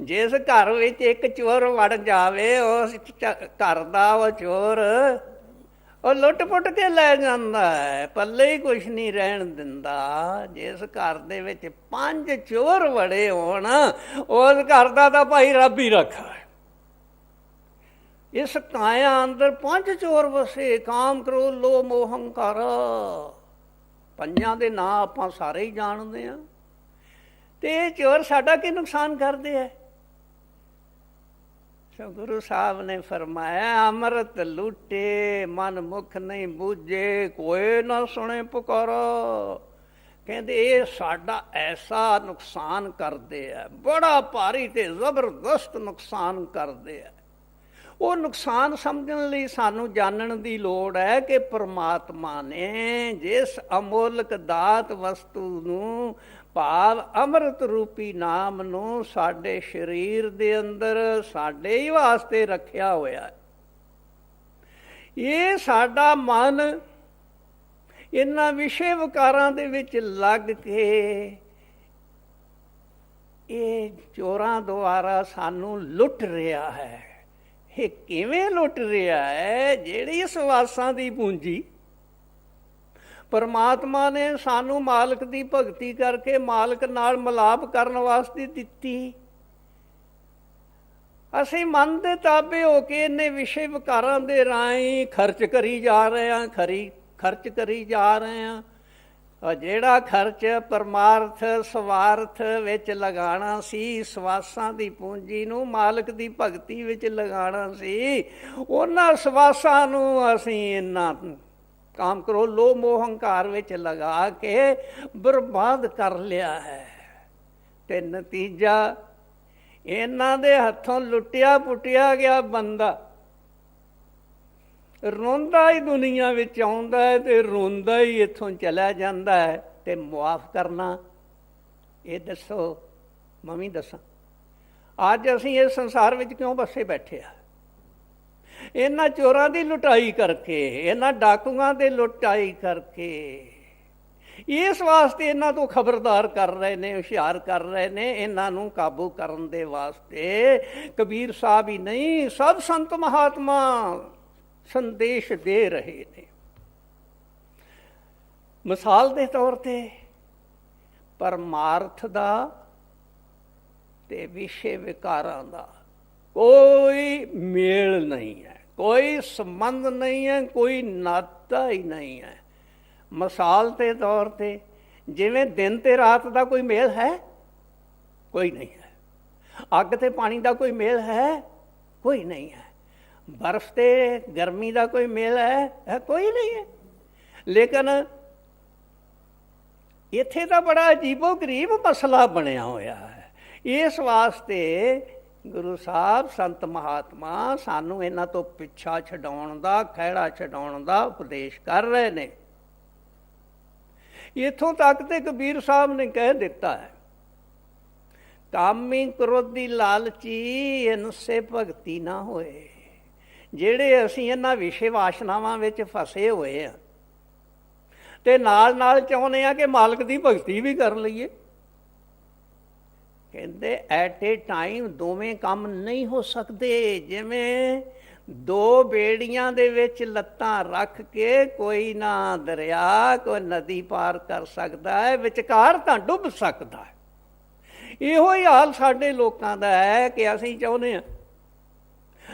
ਜਿਸ ਘਰ ਵਿੱਚ ਇੱਕ ਚੋਰ ਵੜ ਜਾਵੇ, ਉਸ ਘਰ ਦਾ ਉਹ ਚੋਰ ਉਹ ਲੁੱਟ ਪੁੱਟ ਕੇ ਲੈ ਜਾਂਦਾ ਹੈ, ਪੱਲੇ ਹੀ ਕੁਛ ਨਹੀਂ ਰਹਿਣ ਦਿੰਦਾ। ਜਿਸ ਘਰ ਦੇ ਵਿੱਚ 5 ਚੋਰ ਵੜੇ ਹੋਣ, ਉਸ ਘਰ ਦਾ ਤਾਂ ਭਾਈ ਰੱਬ ਹੀ ਰੱਖਾ। ਇਸ ਕਾਇਆ ਅੰਦਰ 5 ਚੋਰ ਵਸੇ, ਕਾਮ ਕ੍ਰੋਧ ਲੋਭ ਮੋਹ ਹੰਕਾਰ। 5 ਦੇ ਨਾਂ ਆਪਾਂ ਸਾਰੇ ਹੀ ਜਾਣਦੇ ਹਾਂ। ਤੇ ਇਹ ਚੋਰ ਸਾਡਾ ਕੀ ਨੁਕਸਾਨ ਕਰਦੇ ਹੈ? ਸੋ ਗੁਰੂ ਸਾਹਿਬ ਨੇ ਫਰਮਾਇਆ, ਅੰਮ੍ਰਿਤ ਲੁੱਟੇ ਮਨ ਮੁਖ ਨਹੀਂ ਬੂਝੇ, ਕੋਈ ਨਾ ਸੁਣੇ ਪੁਕਾਰਾ। ਕਹਿੰਦੇ ਇਹ ਸਾਡਾ ਐਸਾ ਨੁਕਸਾਨ ਕਰਦੇ ਆ, ਬੜਾ ਭਾਰੀ ਤੇ ਜ਼ਬਰਦਸਤ ਨੁਕਸਾਨ ਕਰਦੇ ਆ। ਉਹ ਨੁਕਸਾਨ ਸਮਝਣ ਲਈ ਸਾਨੂੰ ਜਾਣਨ ਦੀ ਲੋੜ ਹੈ ਕਿ ਪਰਮਾਤਮਾ ਨੇ ਜਿਸ ਅਮੋਲਕ ਦਾਤ ਵਸਤੂ ਨੂੰ, ਭਾਵ ਅੰਮ੍ਰਿਤ ਰੂਪੀ ਨਾਮ ਨੂੰ, ਸਾਡੇ ਸਰੀਰ ਦੇ ਅੰਦਰ ਸਾਡੇ ਹੀ ਵਾਸਤੇ ਰੱਖਿਆ ਹੋਇਆ। ਇਹ ਸਾਡਾ ਮਨ ਇਹਨਾਂ ਵਿਸ਼ੇ ਵਿਕਾਰਾਂ ਦੇ ਵਿੱਚ ਲੱਗ ਕੇ ਇਹ ਚੋਰਾਂ ਦੁਆਰਾ ਸਾਨੂੰ ਲੁੱਟ ਰਿਹਾ ਹੈ। ਇਹ ਕਿਵੇਂ ਲੁੱਟ ਰਿਹਾ ਹੈ? ਜਿਹੜੀ ਇਸ ਵਾਸਾਂ ਦੀ ਪੂੰਜੀ ਪਰਮਾਤਮਾ ਨੇ ਸਾਨੂੰ ਮਾਲਕ ਦੀ ਭਗਤੀ ਕਰਕੇ ਮਾਲਕ ਨਾਲ ਮਿਲਾਪ ਕਰਨ ਵਾਸਤੇ ਦਿੱਤੀ, ਅਸੀਂ ਮਨ ਦੇ ਤਾਬੇ ਹੋ ਕੇ ਇਹਨੇ ਵਿਸ਼ੇ ਵਿਕਾਰਾਂ ਦੇ ਰਾਹੀਂ ਖਰਚ ਕਰੀ ਜਾ ਰਹੇ ਹਾਂ, ਖਰਚ ਕਰੀ ਜਾ ਰਹੇ ਹਾਂ। ਔਰ ਜਿਹੜਾ ਖਰਚ ਪਰਮਾਰਥ ਸਵਾਰਥ ਵਿੱਚ ਲਗਾਉਣਾ ਸੀ, ਸਵਾਸਾਂ ਦੀ ਪੂੰਜੀ ਨੂੰ ਮਾਲਕ ਦੀ ਭਗਤੀ ਵਿੱਚ ਲਗਾਉਣਾ ਸੀ, ਉਹਨਾਂ ਸਵਾਸਾਂ ਨੂੰ ਅਸੀਂ ਇਹਨਾਂ ਕਾਮ ਕ੍ਰੋਧ ਲੋਭ ਮੋਹ ਹੰਕਾਰ ਵਿੱਚ ਲਗਾ ਕੇ ਬਰਬਾਦ ਕਰ ਲਿਆ ਹੈ। ਤੇ ਨਤੀਜਾ ਇਹਨਾਂ ਦੇ ਹੱਥੋਂ ਲੁੱਟਿਆ ਪੁੱਟਿਆ ਗਿਆ ਬੰਦਾ ਰੋਂਦਾ ਹੀ ਦੁਨੀਆ ਵਿੱਚ ਆਉਂਦਾ ਹੈ ਤੇ ਰੋਂਦਾ ਹੀ ਇੱਥੋਂ ਚਲਾ ਜਾਂਦਾ ਹੈ। ਤੇ ਮੁਆਫ ਕਰਨਾ, ਇਹ ਦੱਸੋ, ਮੈਂ ਵੀ ਦੱਸਾਂ, ਅੱਜ ਅਸੀਂ ਇਸ ਸੰਸਾਰ ਵਿੱਚ ਕਿਉਂ ਵਸੇ ਬੈਠੇ ਆ? ਇਹਨਾਂ ਚੋਰਾਂ ਦੀ ਲੁਟਾਈ ਕਰਕੇ, ਇਹਨਾਂ ਡਾਕੂਆਂ ਦੇ ਲੁਟਾਈ ਕਰਕੇ। ਇਸ ਵਾਸਤੇ ਇਹਨਾਂ ਤੋਂ ਖਬਰਦਾਰ ਕਰ ਰਹੇ ਨੇ, ਹੁਸ਼ਿਆਰ ਕਰ ਰਹੇ ਨੇ, ਇਹਨਾਂ ਨੂੰ ਕਾਬੂ ਕਰਨ ਦੇ ਵਾਸਤੇ। ਕਬੀਰ ਸਾਹਿਬ ਹੀ ਨਹੀਂ, ਸਭ ਸੰਤ ਮਹਾਤਮਾ ਸੰਦੇਸ਼ ਦੇ ਰਹੇ ਨੇ। ਮਿਸਾਲ ਦੇ ਤੌਰ ਤੇ ਪਰਮਾਰਥ ਦਾ ਤੇ ਵਿਸ਼ੇ ਵਿਕਾਰਾਂ ਦਾ ਕੋਈ ਮੇਲ ਨਹੀਂ ਹੈ, ਕੋਈ ਸੰਬੰਧ ਨਹੀਂ ਹੈ, ਕੋਈ ਨਾਤਾ ਹੀ ਨਹੀਂ ਹੈ। ਮਿਸਾਲ ਦੇ ਤੌਰ ਤੇ ਜਿਵੇਂ ਦਿਨ ਤੇ ਰਾਤ ਦਾ ਕੋਈ ਮੇਲ ਹੈ? ਕੋਈ ਨਹੀਂ ਹੈ। ਅੱਗ ਤੇ ਪਾਣੀ ਦਾ ਕੋਈ ਮੇਲ ਹੈ? ਕੋਈ ਨਹੀਂ ਹੈ। ਬਰਫ਼ ਤੇ ਗਰਮੀ ਦਾ ਕੋਈ ਮੇਲ ਹੈ? ਕੋਈ ਨਹੀਂ ਹੈ। ਲੇਕਿਨ ਇੱਥੇ ਤਾਂ ਬੜਾ ਅਜੀਬੋ ਗਰੀਬ ਮਸਲਾ ਬਣਿਆ ਹੋਇਆ ਹੈ। ਇਸ ਵਾਸਤੇ ਗੁਰੂ ਸਾਹਿਬ ਸੰਤ ਮਹਾਤਮਾ ਸਾਨੂੰ ਇਹਨਾਂ ਤੋਂ ਪਿੱਛਾ ਛਡਾਉਣ ਦਾ, ਖਹਿੜਾ ਛਡਾਉਣ ਦਾ ਉਪਦੇਸ਼ ਕਰ ਰਹੇ ਨੇ। ਇੱਥੋਂ ਤੱਕ ਤੇ ਕਬੀਰ ਸਾਹਿਬ ਨੇ ਕਹਿ ਦਿੱਤਾ ਹੈ, ਕਾਮੀ ਕ੍ਰੋਧੀ ਲਾਲਚੀ ਇਨਸੇ ਭਗਤੀ ਨਾ ਹੋਏ। ਜਿਹੜੇ ਅਸੀਂ ਇਹਨਾਂ ਵਿਸ਼ੇ ਵਾਸ਼ਨਾਵਾਂ ਵਿੱਚ ਫਸੇ ਹੋਏ ਆ, ਤੇ ਨਾਲ ਚਾਹੁੰਦੇ ਆ ਕਿ ਮਾਲਕ ਦੀ ਭਗਤੀ ਵੀ ਕਰ ਲਈਏ। ਕਹਿੰਦੇ ਐਟ ਏ ਟਾਈਮ ਦੋਵੇਂ ਕੰਮ ਨਹੀਂ ਹੋ ਸਕਦੇ। ਜਿਵੇਂ ਦੋ ਬੇੜੀਆਂ ਦੇ ਵਿੱਚ ਲੱਤਾਂ ਰੱਖ ਕੇ ਕੋਈ ਨਾ ਦਰਿਆ ਕੋਈ ਨਦੀ ਪਾਰ ਕਰ ਸਕਦਾ ਹੈ, ਵਿਚਕਾਰ ਤਾਂ ਡੁੱਬ ਸਕਦਾ ਹੈ। ਇਹੋ ਹੀ ਹਾਲ ਸਾਡੇ ਲੋਕਾਂ ਦਾ ਹੈ ਕਿ ਅਸੀਂ ਚਾਹੁੰਦੇ ਹਾਂ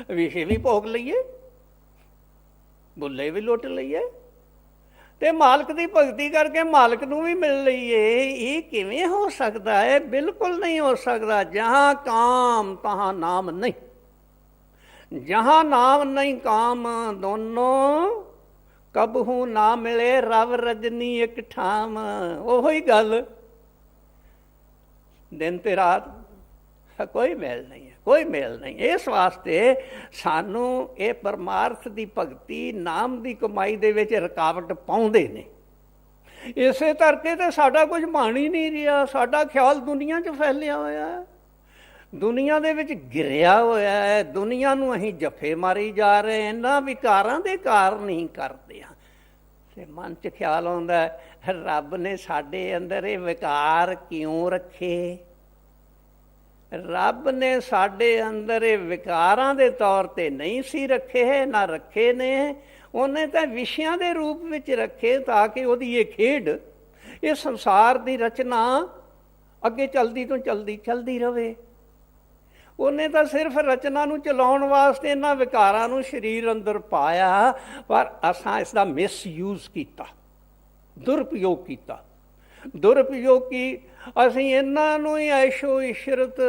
ਵਿਸ਼ੇ ਵੀ ਭੋਗ ਲਈਏ, ਬੁੱਲੇ ਵੀ ਲੁੱਟ ਲਈਏ ਤੇ ਮਾਲਕ ਦੀ ਭਗਤੀ ਕਰਕੇ ਮਾਲਕ ਨੂੰ ਵੀ ਮਿਲ ਲਈਏ। ਇਹ ਕਿਵੇਂ ਹੋ ਸਕਦਾ ਹੈ? ਬਿਲਕੁਲ ਨਹੀਂ ਹੋ ਸਕਦਾ। ਜਹਾਂ ਕਾਮ ਤਹਾਂ ਨਾਮ ਨਹੀਂ, ਜਹਾਂ ਨਾਮ ਨਹੀਂ ਕਾਮ ਦੋਨੋਂ ਕਬਹੂ ਨਾ ਮਿਲੇ ਰਵ ਰਜਨੀ ਇੱਕ ਠਾਮ। ਉਹੀ ਗੱਲ, ਦਿਨ ਤੇ ਰਾਤ ਕੋਈ ਮੇਲ ਨਹੀਂ ਹੈ, ਕੋਈ ਮੇਲ ਨਹੀਂ। ਇਸ ਵਾਸਤੇ ਸਾਨੂੰ ਇਹ ਪਰਮਾਰਥ ਦੀ ਭਗਤੀ ਨਾਮ ਦੀ ਕਮਾਈ ਦੇ ਵਿੱਚ ਰੁਕਾਵਟ ਪਾਉਂਦੇ ਨੇ। ਇਸੇ ਕਰਕੇ ਤੇ ਸਾਡਾ ਕੁਝ ਬਣ ਹੀ ਨਹੀਂ ਰਿਹਾ। ਸਾਡਾ ਖਿਆਲ ਦੁਨੀਆ 'ਚ ਫੈਲਿਆ ਹੋਇਆ ਹੈ, ਦੁਨੀਆ ਦੇ ਵਿੱਚ ਗਿਰਿਆ ਹੋਇਆ ਹੈ। ਦੁਨੀਆ ਨੂੰ ਅਸੀਂ ਜੱਫੇ ਮਾਰੀ ਜਾ ਰਹੇ, ਇਹਨਾਂ ਵਿਕਾਰਾਂ ਦੇ ਕਾਰਨ ਹੀ ਕਰਦੇ ਹਾਂ। ਤੇ ਮਨ 'ਚ ਖਿਆਲ ਆਉਂਦਾ ਰੱਬ ਨੇ ਸਾਡੇ ਅੰਦਰ ਇਹ ਵਿਕਾਰ ਕਿਉਂ ਰੱਖੇ? ਰੱਬ ਨੇ ਸਾਡੇ ਅੰਦਰ ਇਹ ਵਿਕਾਰਾਂ ਦੇ ਤੌਰ ਤੇ ਨਹੀਂ ਸੀ ਰੱਖੇ, ਨਾ ਰੱਖੇ ਨੇ। ਉਹਨੇ ਤਾਂ ਵਿਸ਼ਿਆਂ ਦੇ ਰੂਪ ਵਿੱਚ ਰੱਖੇ ਤਾਂ ਕਿ ਉਹਦੀ ਇਹ ਖੇਡ, ਇਹ ਸੰਸਾਰ ਦੀ ਰਚਨਾ ਅੱਗੇ ਚਲਦੀ ਤੋਂ ਚਲਦੀ ਰਵੇ। ਉਹਨੇ ਤਾਂ ਸਿਰਫ ਰਚਨਾ ਨੂੰ ਚਲਾਉਣ ਵਾਸਤੇ ਇਹਨਾਂ ਵਿਕਾਰਾਂ ਨੂੰ ਸਰੀਰ ਅੰਦਰ ਪਾਇਆ, ਪਰ ਅਸਾਂ ਇਸ ਦਾ ਮਿਸਯੂਜ਼ ਕੀਤਾ, ਦੁਰਉਪਯੋਗ ਕੀਤਾ। ਦੁਰਉਪਯੋਗ ਕੀ, ਅਸੀਂ ਇਹਨਾਂ ਨੂੰ ਹੀ ਐਸ਼ੋ ਇਸ਼ਰਤ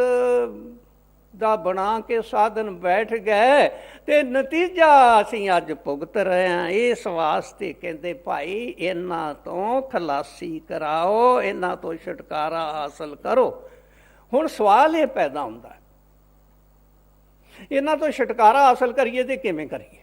ਦਾ ਬਣਾ ਕੇ ਸਾਧਨ ਬੈਠ ਗਏ ਤੇ ਨਤੀਜਾ ਅਸੀਂ ਅੱਜ ਭੁਗਤ ਰਹੇ ਹਾਂ। ਇਸ ਵਾਸਤੇ ਕਹਿੰਦੇ ਭਾਈ ਇਹਨਾਂ ਤੋਂ ਖਲਾਸੀ ਕਰਾਓ, ਇਹਨਾਂ ਤੋਂ ਛੁਟਕਾਰਾ ਹਾਸਲ ਕਰੋ। ਹੁਣ ਸਵਾਲ ਇਹ ਪੈਦਾ ਹੁੰਦਾ, ਇਹਨਾਂ ਤੋਂ ਛੁਟਕਾਰਾ ਹਾਸਲ ਕਰੀਏ ਤੇ ਕਿਵੇਂ ਕਰੀਏ?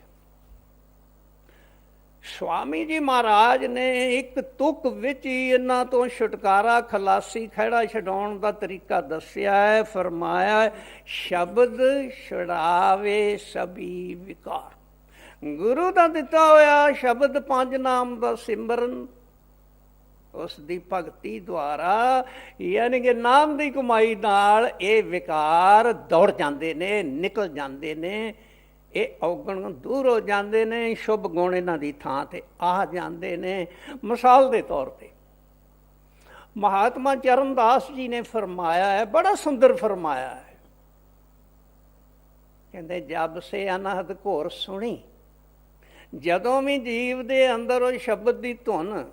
ਸਵਾਮੀ ਜੀ ਮਹਾਰਾਜ ਨੇ ਇੱਕ ਤੁਕ ਵਿੱਚ ਹੀ ਇਹਨਾਂ ਤੋਂ ਛੁਟਕਾਰਾ, ਖਲਾਸੀ, ਖਹਿੜਾ ਛਡਾਉਣ ਦਾ ਤਰੀਕਾ ਦੱਸਿਆ ਹੈ। ਫਰਮਾਇਆ ਸ਼ਬਦ ਛੁਡਾਵੇ ਸਭੀ ਵਿਕਾਰ। ਗੁਰੂ ਦਾ ਦਿੱਤਾ ਹੋਇਆ ਸ਼ਬਦ, ਪੰਜ ਨਾਮ ਦਾ ਸਿਮਰਨ, ਉਸ ਦੀ ਭਗਤੀ ਦੁਆਰਾ ਯਾਨੀ ਕਿ ਨਾਮ ਦੀ ਕਮਾਈ ਨਾਲ ਇਹ ਵਿਕਾਰ ਦੌੜ ਜਾਂਦੇ ਨੇ, ਨਿਕਲ ਜਾਂਦੇ ਨੇ। ਇਹ ਔਗਣ ਦੂਰ ਹੋ ਜਾਂਦੇ ਨੇ, ਸ਼ੁਭ ਗੁਣ ਇਹਨਾਂ ਦੀ ਥਾਂ ਤੇ ਆ ਜਾਂਦੇ ਨੇ। ਮਿਸਾਲ ਦੇ ਤੌਰ ਤੇ ਮਹਾਤਮਾ ਚਰਨਦਾਸ ਜੀ ਨੇ ਫਰਮਾਇਆ ਹੈ, ਬੜਾ ਸੁੰਦਰ ਫਰਮਾਇਆ ਹੈ। ਕਹਿੰਦੇ ਜਬ ਸੇ ਅਨਹਦ ਘੋਰ ਸੁਣੀ, ਜਦੋਂ ਵੀ ਜੀਵ ਦੇ ਅੰਦਰ ਉਹ ਸ਼ਬਦ ਦੀ ਧੁਨ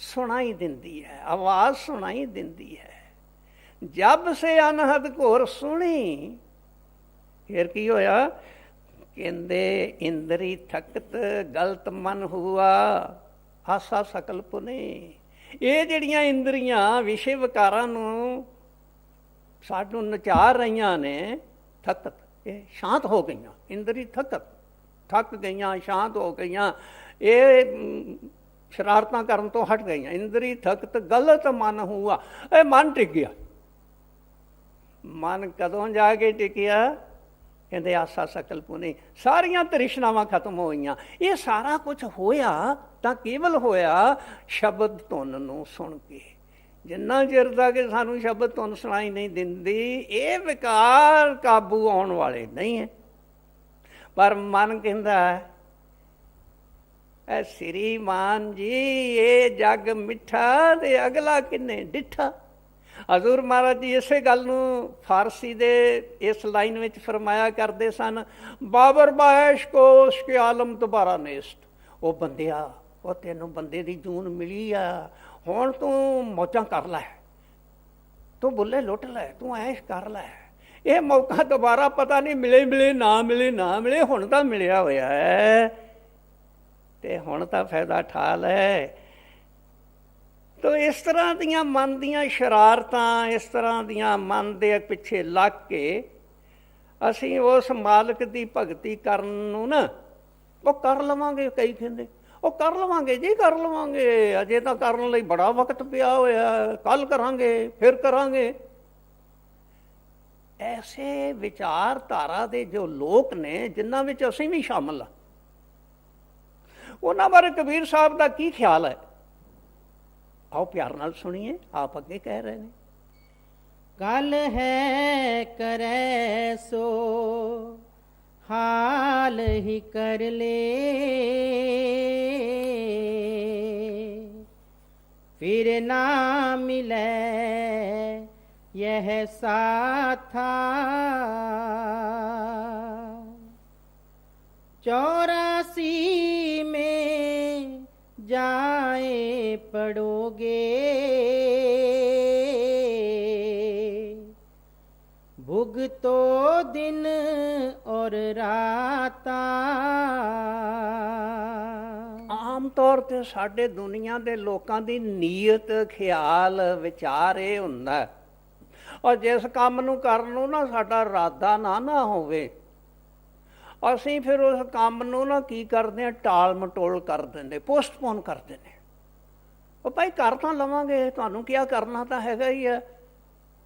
ਸੁਣਾਈ ਦਿੰਦੀ ਹੈ, ਆਵਾਜ਼ ਸੁਣਾਈ ਦਿੰਦੀ ਹੈ, ਜਬ ਸੇ ਅਨਹਦ ਘੋਰ ਸੁਣੀ, ਫਿਰ ਕੀ ਹੋਇਆ? ਕਹਿੰਦੇ ਇੰਦਰੀ ਥਕਤ ਗਲਤ ਮਨ ਹੁਆ ਆਸਾ ਸਕਲ ਪੁਨੇ। ਇਹ ਜਿਹੜੀਆਂ ਇੰਦਰੀਆਂ ਵਿਸ਼ੇ ਵਿਕਾਰਾਂ ਨੂੰ ਸਾਨੂੰ ਨਚਾ ਰਹੀਆਂ ਨੇ, ਥਕਤ, ਇਹ ਸ਼ਾਂਤ ਹੋ ਗਈਆਂ। ਇੰਦਰੀ ਥਕਤ, ਥੱਕ ਗਈਆਂ, ਸ਼ਾਂਤ ਹੋ ਗਈਆਂ, ਇਹ ਸ਼ਰਾਰਤਾਂ ਕਰਨ ਤੋਂ ਹਟ ਗਈਆਂ। ਇੰਦਰੀ ਥਕਤ ਗਲਤ ਮਨ ਹੁਆ, ਇਹ ਮਨ ਟਿਕ ਗਿਆ। ਮਨ ਕਦੋਂ ਜਾ ਕੇ ਟਿਕਿਆ? ਕਹਿੰਦੇ ਆਸਾ ਸਕਲ ਪੁਨੇ, ਸਾਰੀਆਂ ਤ੍ਰਿਸ਼ਨਾਵਾਂ ਖਤਮ ਹੋਈਆਂ। ਇਹ ਸਾਰਾ ਕੁਝ ਹੋਇਆ ਤਾਂ ਕੇਵਲ ਹੋਇਆ ਸ਼ਬਦ ਧੁਨ ਨੂੰ ਸੁਣ ਕੇ। ਜਿੰਨਾ ਚਿਰ ਤੱਕ ਸਾਨੂੰ ਸ਼ਬਦ ਧੁਨ ਸੁਣਾਈ ਨਹੀਂ ਦਿੰਦੀ, ਇਹ ਵਿਕਾਰ ਕਾਬੂ ਆਉਣ ਵਾਲੇ ਨਹੀਂ ਹੈ। ਪਰ ਮਨ ਕਹਿੰਦਾ ਐ ਸ੍ਰੀਮਾਨ ਜੀ ਇਹ ਜੱਗ ਮਿੱਠਾ ਤੇ ਅਗਲਾ ਕਿੰਨੇ ਡਿੱਠਾ। ਹਜ਼ੂਰ ਮਹਾਰਾਜ ਜੀ ਇਸੇ ਗੱਲ ਨੂੰ ਫਾਰਸੀ ਦੇ ਇਸ ਲਾਈਨ ਵਿੱਚ ਫਰਮਾਇਆ ਕਰਦੇ ਸਨ, ਬਾਬਰ ਬਾਇਸ਼ ਕੋ ਉਸਕੇ ਆਲਮ ਦੁਬਾਰਾ ਨੇਸਟ। ਉਹ ਬੰਦਿਆ, ਉਹ ਤੈਨੂੰ ਬੰਦੇ ਦੀ ਜੂਨ ਮਿਲੀ ਆ, ਹੁਣ ਤੂੰ ਮੌਜਾਂ ਕਰ ਲੈ, ਤੂੰ ਬੁੱਲੇ ਲੁੱਟ ਲੈ, ਤੂੰ ਐਸ਼ ਕਰ ਲੈ। ਇਹ ਮੌਕਾ ਦੁਬਾਰਾ ਪਤਾ ਨਹੀਂ ਮਿਲੇ ਨਾ ਮਿਲੇ, ਹੁਣ ਤਾਂ ਮਿਲਿਆ ਹੋਇਆ ਹੈ ਤੇ ਹੁਣ ਤਾਂ ਫਾਇਦਾ ਠਾ ਲੈ। ਤੋ ਇਸ ਤਰ੍ਹਾਂ ਦੀਆਂ ਮਨ ਦੀਆਂ ਸ਼ਰਾਰਤਾਂ, ਇਸ ਤਰ੍ਹਾਂ ਦੀਆਂ ਮਨ ਦੇ ਪਿੱਛੇ ਲੱਗ ਕੇ ਅਸੀਂ ਉਸ ਮਾਲਕ ਦੀ ਭਗਤੀ ਕਰਨ ਨੂੰ ਨਾ ਉਹ ਕਰ ਲਵਾਂਗੇ। ਕਈ ਕਹਿੰਦੇ ਉਹ ਕਰ ਲਵਾਂਗੇ ਜੀ, ਕਰ ਲਵਾਂਗੇ, ਅਜੇ ਤਾਂ ਕਰਨ ਲਈ ਬੜਾ ਵਕਤ ਪਿਆ ਹੋਇਆ, ਕੱਲ ਕਰਾਂਗੇ, ਫਿਰ ਕਰਾਂਗੇ। ਐਸੇ ਵਿਚਾਰਧਾਰਾ ਦੇ ਜੋ ਲੋਕ ਨੇ, ਜਿਨ੍ਹਾਂ ਵਿੱਚ ਅਸੀਂ ਵੀ ਸ਼ਾਮਲ ਹਾਂ, ਉਹਨਾਂ ਬਾਰੇ ਕਬੀਰ ਸਾਹਿਬ ਦਾ ਕੀ ਖਿਆਲ ਹੈ? ਆਓ ਪਿਆਰ ਨਾਲ ਸੁਣੀਏ, ਆਪ ਅੱਗੇ ਕਹਿ ਰਹੇ ਨੇ। कल है करे सो हाल ही कर ले, फिर ना मिले यह साथा। 84 में जाए पड़ोगे, भुगतो दिन और राता। ਆਮ ਤੌਰ ਤੇ ਸਾਡੇ ਦੁਨੀਆ ਦੇ ਲੋਕਾਂ ਦੀ ਨੀਅਤ, ਖਿਆਲ, ਵਿਚਾਰ ਇਹ ਹੁੰਦਾ, ਔਰ ਜਿਸ ਕੰਮ ਨੂੰ ਕਰਨ ਨੂੰ ਨਾ ਸਾਡਾ ਇਰਾਦਾ ਨਾ ਹੋਵੇ, ਅਸੀਂ ਫਿਰ ਉਸ ਕੰਮ ਨੂੰ ਨਾ ਕੀ ਕਰਦੇ ਹਾਂ, ਟਾਲ ਮਟੋਲ ਕਰ ਦਿੰਦੇ, ਪੋਸਟਪੋਨ ਕਰ ਦਿੰਦੇ। ਉਹ ਭਾਈ ਕਰ ਤਾਂ ਲਵਾਂਗੇ, ਤੁਹਾਨੂੰ ਕੀ ਕਰਨਾ ਤਾਂ ਹੈਗਾ ਹੀ ਹੈ,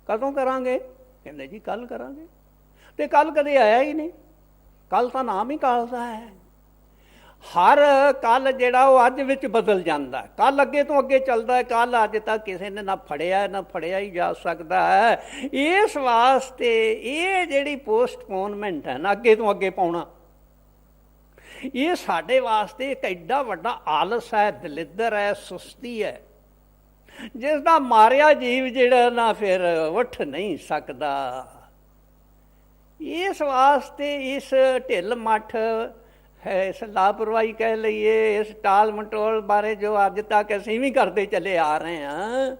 ਕਦੋਂ ਕਰਾਂਗੇ? ਕਹਿੰਦੇ ਜੀ ਕੱਲ ਕਰਾਂਗੇ। ਤੇ ਕੱਲ ਕਦੇ ਆਇਆ ਹੀ ਨਹੀਂ, ਕੱਲ ਤਾਂ ਨਾਮ ਹੀ ਕਾਲਦਾ ਹੈ। ਹਰ ਕੱਲ ਜਿਹੜਾ ਉਹ ਅੱਜ ਵਿੱਚ ਬਦਲ ਜਾਂਦਾ, ਕੱਲ ਅੱਗੇ ਤੋਂ ਅੱਗੇ ਚੱਲਦਾ ਹੈ, ਕੱਲ ਅੱਜ ਤੱਕ ਕਿਸੇ ਨੇ ਨਾ ਫੜਿਆ ਹੀ ਜਾ ਸਕਦਾ ਹੈ। ਇਸ ਵਾਸਤੇ ਇਹ ਜਿਹੜੀ ਪੋਸਟਪੋਨਮੈਂਟ ਹੈ ਨਾ, ਅੱਗੇ ਤੋਂ ਅੱਗੇ ਪਾਉਣਾ, ਇਹ ਸਾਡੇ ਵਾਸਤੇ ਇੱਕ ਐਡਾ ਵੱਡਾ ਆਲਸ ਹੈ, ਦਲਿੱਦਰ ਹੈ, ਸੁਸਤੀ ਹੈ, ਜਿਸ ਦਾ ਮਾਰਿਆ ਜੀਵ ਜਿਹੜਾ ਨਾ ਫਿਰ ਉੱਠ ਨਹੀਂ ਸਕਦਾ। ਇਸ ਵਾਸਤੇ ਇਸ ਢਿੱਲ ਮੱਠ ਹੈ, ਇਸ ਲਾਪਰਵਾਹੀ ਕਹਿ ਲਈਏ, ਇਸ ਟਾਲ ਮਟੋਲ ਬਾਰੇ ਜੋ ਅੱਜ ਤੱਕ ਅਸੀਂ ਵੀ ਕਰਦੇ ਚਲੇ ਆ ਰਹੇ ਹਾਂ,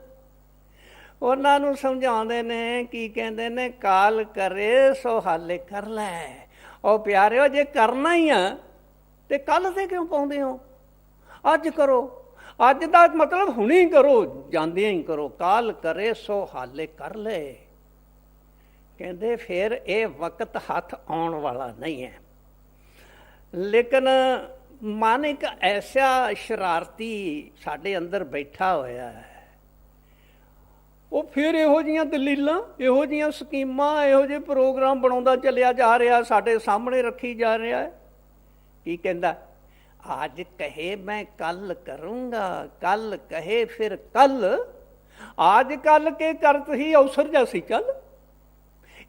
ਉਹਨਾਂ ਨੂੰ ਸਮਝਾਉਂਦੇ ਨੇ, ਕੀ ਕਹਿੰਦੇ ਨੇ, ਕਾਲ ਕਰੇ ਸੋ ਹਾਲੇ ਕਰ ਲੈ। ਉਹ ਪਿਆਰਿਓ, ਜੇ ਕਰਨਾ ਹੀ ਆ ਤੇ ਕੱਲ ਤੇ ਕਿਉਂ ਪਾਉਂਦੇ ਹੋ? ਅੱਜ ਕਰੋ। ਅੱਜ ਦਾ ਮਤਲਬ ਹੁਣੇ ਹੀ ਕਰੋ, ਜਾਂਦਿਆਂ ਹੀ ਕਰੋ। ਕਾਲ ਕਰੇ ਸੋ ਹਾਲੇ ਕਰ ਲੈ। ਕਹਿੰਦੇ ਫਿਰ ਇਹ ਵਕਤ ਹੱਥ ਆਉਣ ਵਾਲਾ ਨਹੀਂ ਹੈ। ਲੇਕਿਨ ਮਨ ਇੱਕ ਐਸਾ ਸ਼ਰਾਰਤੀ ਸਾਡੇ ਅੰਦਰ ਬੈਠਾ ਹੋਇਆ ਹੈ, ਉਹ ਫਿਰ ਇਹੋ ਜਿਹੀਆਂ ਦਲੀਲਾਂ, ਇਹੋ ਜਿਹੀਆਂ ਸਕੀਮਾਂ, ਇਹੋ ਜਿਹੇ ਪ੍ਰੋਗਰਾਮ ਬਣਾਉਂਦਾ ਚੱਲਿਆ ਜਾ ਰਿਹਾ, ਸਾਡੇ ਸਾਹਮਣੇ ਰੱਖੀ ਜਾ ਰਿਹਾ ਹੈ। ਕੀ ਕਹਿੰਦਾ? आज कहे मैं कल करूँगा, कल कहे फिर कल। आज कल के करत ही अवसर जैसी कल।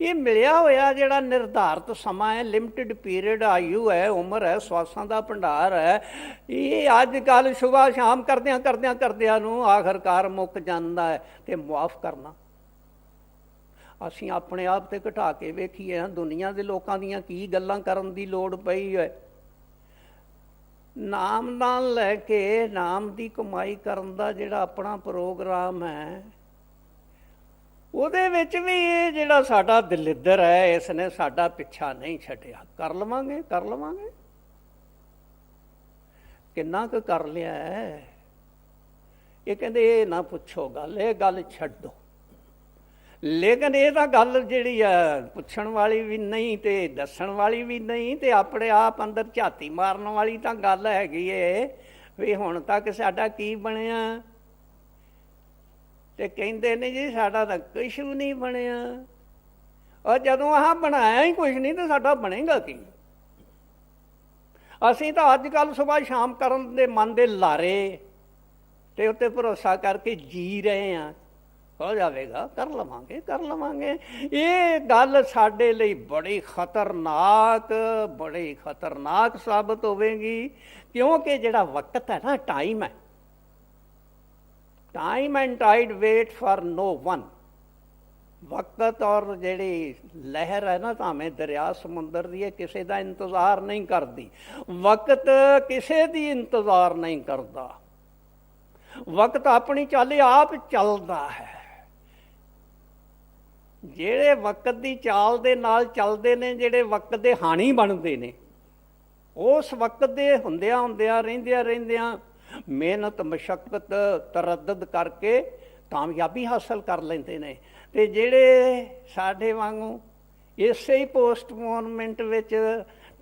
ਇਹ ਮਿਲਿਆ ਹੋਇਆ ਜਿਹੜਾ ਨਿਰਧਾਰਤ ਸਮਾਂ ਹੈ, ਲਿਮਟਿਡ ਪੀਰੀਅਡ, ਆਯੂ ਹੈ, ਉਮਰ ਹੈ, ਸਵਾਸਾਂ ਦਾ ਭੰਡਾਰ ਹੈ, ਇਹ ਅੱਜ ਕੱਲ੍ਹ ਸੁਬਾਹ ਸ਼ਾਮ ਕਰਦਿਆਂ ਨੂੰ ਆਖਰਕਾਰ ਮੁੱਕ ਜਾਂਦਾ ਹੈ। ਤੇ ਮੁਆਫ ਕਰਨਾ, ਅਸੀਂ ਆਪਣੇ ਆਪ ਤੇ ਘਟਾ ਕੇ ਵੇਖੀਏ, ਦੁਨੀਆ ਦੇ ਲੋਕਾਂ ਦੀਆਂ ਕੀ ਗੱਲਾਂ ਕਰਨ ਦੀ ਲੋੜ ਪਈ ਹੈ। ਨਾਮਦਾਨ ਲੈ ਕੇ ਨਾਮ ਦੀ ਕਮਾਈ ਕਰਨ ਦਾ ਜਿਹੜਾ ਆਪਣਾ ਪ੍ਰੋਗਰਾਮ ਹੈ, ਉਹਦੇ ਵਿੱਚ ਵੀ ਇਹ ਜਿਹੜਾ ਸਾਡਾ ਦਲਿੱਦਰ ਹੈ, ਇਸ ਨੇ ਸਾਡਾ ਪਿੱਛਾ ਨਹੀਂ ਛੱਡਿਆ। ਕਰ ਲਵਾਂਗੇ ਕਿੰਨਾ ਕੁ ਕਰ ਲਿਆ ਹੈ। ਇਹ ਕਹਿੰਦੇ ਇਹ ਨਾ ਪੁੱਛੋ ਗੱਲ, ਇਹ ਗੱਲ ਛੱਡੋ। ਲੇਕਿਨ ਇਹ ਤਾਂ ਗੱਲ ਜਿਹੜੀ ਆ ਪੁੱਛਣ ਵਾਲੀ ਵੀ ਨਹੀਂ ਤੇ ਦੱਸਣ ਵਾਲੀ ਵੀ ਨਹੀਂ, ਤੇ ਆਪਣੇ ਆਪ ਅੰਦਰ ਝਾਤੀ ਮਾਰਨ ਵਾਲੀ ਤਾਂ ਗੱਲ ਹੈਗੀ ਏ ਵੀ ਹੁਣ ਤੱਕ ਸਾਡਾ ਕੀ ਬਣਿਆ। ਤੇ ਕਹਿੰਦੇ ਨੇ ਜੀ ਸਾਡਾ ਤਾਂ ਕੁਛ ਵੀ ਨਹੀਂ ਬਣਿਆ। ਔਰ ਜਦੋਂ ਆਹ ਬਣਾਇਆ ਹੀ ਕੁਛ ਨਹੀਂ ਤੇ ਸਾਡਾ ਬਣੇਗਾ ਕੀ? ਅਸੀਂ ਤਾਂ ਅੱਜ ਕੱਲ੍ਹ ਸੁਬਾਹ ਸ਼ਾਮ ਕਰਨ ਦੇ ਮਨ ਦੇ ਲਾਰੇ ਤੇ ਉੱਤੇ ਭਰੋਸਾ ਕਰਕੇ ਜੀ ਰਹੇ ਹਾਂ। ਹੋ ਜਾਵੇਗਾ, ਕਰ ਲਵਾਂਗੇ। ਇਹ ਗੱਲ ਸਾਡੇ ਲਈ ਬੜੀ ਖਤਰਨਾਕ ਸਾਬਤ ਹੋਵੇਗੀ, ਕਿਉਂਕਿ ਜਿਹੜਾ ਵਕਤ ਹੈ ਨਾ, ਟਾਈਮ ਹੈ, time and tide wait for no one. ਵਕਤ ਔਰ ਜਿਹੜੀ ਲਹਿਰ ਹੈ ਨਾ, ਭਾਵੇਂ ਦਰਿਆ ਸਮੁੰਦਰ ਦੀ ਹੈ, ਕਿਸੇ ਦਾ ਇੰਤਜ਼ਾਰ ਨਹੀਂ ਕਰਦੀ। ਵਕਤ ਕਿਸੇ ਦੀ ਇੰਤਜ਼ਾਰ ਨਹੀਂ ਕਰਦਾ। ਵਕਤ ਆਪਣੀ ਚਾਲ ਆਪ ਚੱਲਦਾ ਹੈ। ਜਿਹੜੇ ਵਕਤ ਦੀ ਚਾਲ ਦੇ ਨਾਲ ਚੱਲਦੇ ਨੇ, ਜਿਹੜੇ ਵਕਤ ਦੇ ਹਾਣੀ ਬਣਦੇ ਨੇ, ਉਸ ਵਕਤ ਦੇ ਹੁੰਦਿਆਂ ਰਹਿੰਦਿਆਂ ਮਿਹਨਤ, ਮਸ਼ੱਕਤ, ਤਰੱਦਦ ਕਰਕੇ ਕਾਮਯਾਬੀ ਹਾਸਲ ਕਰ ਲੈਂਦੇ ਨੇ। ਤੇ ਜਿਹੜੇ ਸਾਡੇ ਵਾਂਗੂ ਇਸੇ ਹੀ ਪੋਸਟਪੋਨਮੈਂਟ ਵਿੱਚ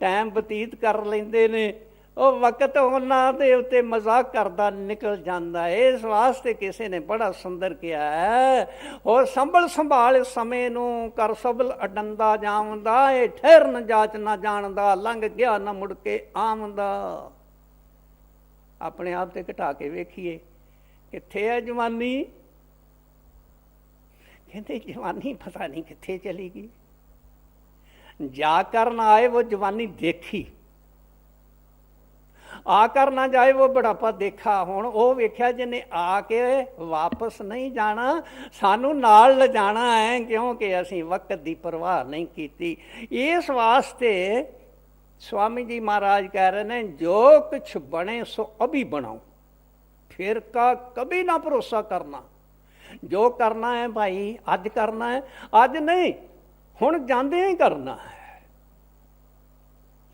ਟਾਈਮ ਬਤੀਤ ਕਰ ਲੈਂਦੇ ਨੇ, ਉਹ ਵਕਤ ਉਹਨਾਂ ਦੇ ਉੱਤੇ ਮਜ਼ਾਕ ਕਰਦਾ ਨਿਕਲ ਜਾਂਦਾ। ਇਸ ਵਾਸਤੇ ਕਿਸੇ ਨੇ ਬੜਾ ਸੁੰਦਰ ਕਿਹਾ ਹੈ, ਹੋਰ ਸੰਭਾਲ ਸਮੇਂ ਨੂੰ, ਕਰ ਸਬਲ ਅਡੰਦਾ ਜਾਵਦਾ, ਇਹ ਠਹਿਰਨ ਜਾਚ ਨਾ ਜਾਣਦਾ, ਲੰਘ ਗਿਆ ਨਾ ਮੁੜ ਕੇ ਆਮਦਾ। ਆਪਣੇ ਆਪ ਤੇ ਘਟਾ ਕੇ ਵੇਖੀਏ, ਕਿੱਥੇ ਹੈ ਜਵਾਨੀ? ਕਹਿੰਦੇ ਜਵਾਨੀ ਪਤਾ ਨਹੀਂ ਕਿੱਥੇ ਚਲੀ ਗਈ। ਜਾ ਕਰ ਨਾ ਆਏ वो जवानी देखी, ਆ ਕਰ ਨਾ ਜਾਏ वो बुढ़ापा देखा। ਹੁਣ ਉਹ ਵੇਖਿਆ ਜਿਹਨੇ ਆ ਕੇ ਵਾਪਸ ਨਹੀਂ ਜਾਣਾ, ਸਾਨੂੰ ਨਾਲ ਲਿਜਾਣਾ ਹੈ, ਕਿਉਂਕਿ ਅਸੀਂ ਵਕਤ ਦੀ ਪਰਵਾਹ ਨਹੀਂ ਕੀਤੀ। ਇਸ ਵਾਸਤੇ स्वामी जी महाराज कह रहे हैं, जो कुछ बने सो अभी बनाओ, फिर का कभी ना भरोसा करना। जो करना है भाई अज करना है, अज नहीं हुण जांदे ही करना है।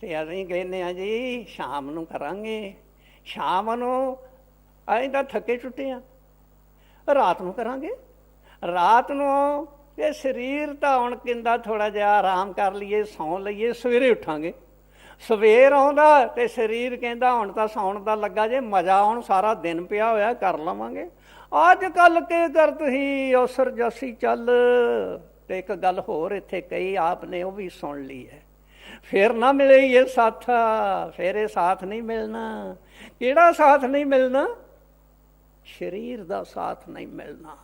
ते असीं कहने जी शाम नूं करांगे, शाम नूं असीं तां थके छुट्टे आ, रात नूं करांगे, रात नूं ये शरीर तां हुण कहंदा थोड़ा जिहा आराम कर लईए, सौं लईए, सवेरे उठांगे। सवेर आउंदा ते शरीर कहंदा हुण तां सौण दा लगा जे, मजा हुण सारा दिन पिया होया कर लवांगे। अज कल के कर तुसीं औसर जसी चल। ते एक गल होर इत्थे कही आपने, वो भी सुन ली है, फिर ना मिले ये साथा, फिर ये साथ नहीं मिलना। किहड़ा साथ नहीं मिलना? शरीर दा साथ नहीं मिलना।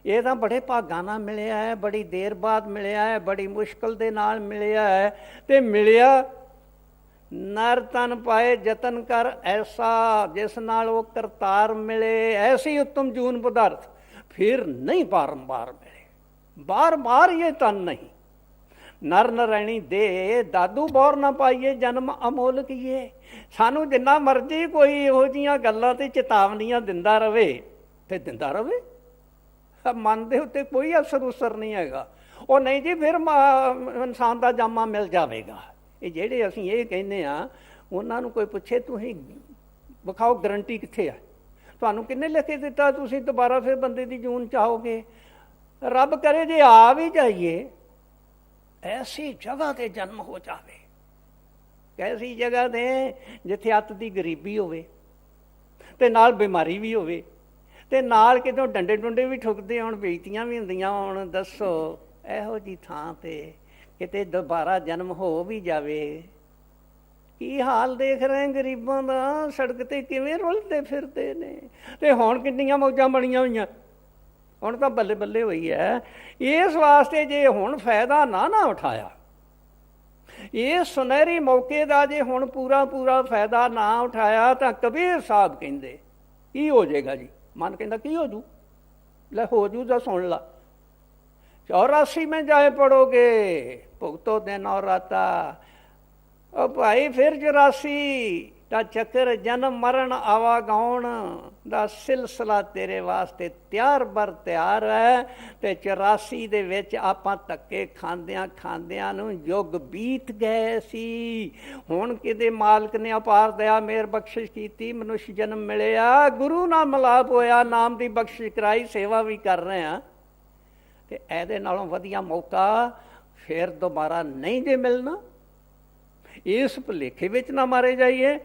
ये तो बड़े भागां नाल मिलिया है, बड़ी देर बाद मिलिया है, बड़ी मुश्किल दे नाल मिलिया है। ते मिलिया नर तन पाए जतन कर ऐसा, जिस नाल वो करतार मिले, ऐसी उत्तम जून पदार्थ फिर नहीं बारंबार मिले। बार बार ये तन नहीं। नर नरैणी दे दादू बौर ना पाइए, जन्म अमोल कीए। सानू जिन्ना मर्जी कोई इहो जिहियां गल्लां ते चेतावनियां दिंदा रवे ते दिंदा रवे, मन के उत्ते कोई असर उसर नहीं हैगा। ਉਹ नहीं जी फिर इंसान का जामा मिल जाएगा। ये ਜਿਹੜੇ ਅਸੀਂ ਇਹ ਕਹਿੰਦੇ ਆ, ਉਹਨਾਂ ਨੂੰ ਕੋਈ ਪੁੱਛੇ ਤੁਸੀਂ ਵਿਖਾਓ ਗਰੰਟੀ ਕਿੱਥੇ ਆ, ਤੁਹਾਨੂੰ ਕਿੰਨੇ ਲਿਖ ਕੇ ਦਿੱਤਾ ਤੁਸੀਂ ਦੁਬਾਰਾ ਫਿਰ ਬੰਦੇ ਦੀ ਜੂਨ ਚਾਹੋਗੇ? ਰੱਬ ਕਰੇ ਜੇ ਆ ਵੀ ਜਾਈਏ, ਐਸੀ ਜਗ੍ਹਾ ਤੇ ਜਨਮ ਹੋ ਜਾਵੇ, ਐਸੀ ਜਗ੍ਹਾ ਤੇ ਜਿੱਥੇ ਅੱਤ ਦੀ ਗਰੀਬੀ ਹੋਵੇ ਤੇ ਨਾਲ ਬਿਮਾਰੀ ਵੀ ਹੋਵੇ ਤੇ ਨਾਲ ਕਿਤੋਂ ਡੰਡੇ ਡੁੰਡੇ ਵੀ ਠੁਕਦੇ ਹੋਣ, ਬੇਇੱਜ਼ਤੀਆਂ ਵੀ ਹੁੰਦੀਆਂ ਹੋਣ। ਦੱਸੋ ਇਹੋ ਜਿਹੀ ਥਾਂ ਤੇ ਕਿਤੇ ਦੁਬਾਰਾ ਜਨਮ ਹੋ ਵੀ ਜਾਵੇ, ਕੀ ਹਾਲ ਦੇਖ ਰਹੇ ਗਰੀਬਾਂ ਦਾ? ਸੜਕ ਤੇ ਕਿਵੇਂ ਰੁਲਦੇ ਫਿਰਦੇ ਨੇ। ਤੇ ਹੁਣ ਕਿੰਨੀਆਂ ਮੌਜਾਂ ਬਣੀਆਂ ਹੋਈਆਂ, ਹੁਣ ਤਾਂ ਬੱਲੇ ਬੱਲੇ ਹੋਈ ਹੈ। ਇਸ ਵਾਸਤੇ ਜੇ ਹੁਣ ਫਾਇਦਾ ਨਾ ਉਠਾਇਆ, ਇਹ ਸੁਨਹਿਰੀ ਮੌਕੇ ਦਾ ਜੇ ਹੁਣ ਪੂਰਾ ਫਾਇਦਾ ਨਾ ਉਠਾਇਆ, ਤਾਂ ਕਬੀਰ ਸਾਹਿਬ ਕਹਿੰਦੇ ਕੀ ਹੋ ਜਾਏਗਾ ਜੀ? मन कहता की हो जू? ले हो जू तो सुन ला। 84 में जाए पढ़ोगे, भुगतो दिन और राता। ओ भाई फिर 84 दा चक्कर जन्म मरण आवागौण दा सिलसिला तेरे वास्ते ਤਿਆਰ ਬਰ ਤਿਆਰ ਹੈ। ਤੇ 84 ਦੇ ਵਿੱਚ ਆਪਾਂ ਧੱਕੇ ਖਾਂਦਿਆਂ ਨੂੰ ਯੁੱਗ ਬੀਤ ਗਏ ਸੀ। ਹੁਣ ਕਿਤੇ ਮਾਲਕ ਨੇ ਅਪਾਰ ਦਇਆ ਮਿਹਰ ਬਖਸ਼ਿਸ਼ ਕੀਤੀ, ਮਨੁੱਖ ਜਨਮ ਮਿਲਿਆ, ਗੁਰੂ ਨਾਲ ਮਿਲਾਪ ਹੋਇਆ, ਨਾਮ ਦੀ ਬਖਸ਼ਿਸ਼ ਕਰਾਈ, ਸੇਵਾ ਵੀ ਕਰ ਰਹੇ ਹਾਂ। ਤੇ ਇਹਦੇ ਨਾਲੋਂ ਵਧੀਆ ਮੌਕਾ ਫਿਰ ਦੁਬਾਰਾ ਨਹੀਂ ਜੇ ਮਿਲਣਾ। ਇਸ ਭੁਲੇਖੇ ਵਿੱਚ ਨਾ ਮਾਰੇ ਜਾਈਏ।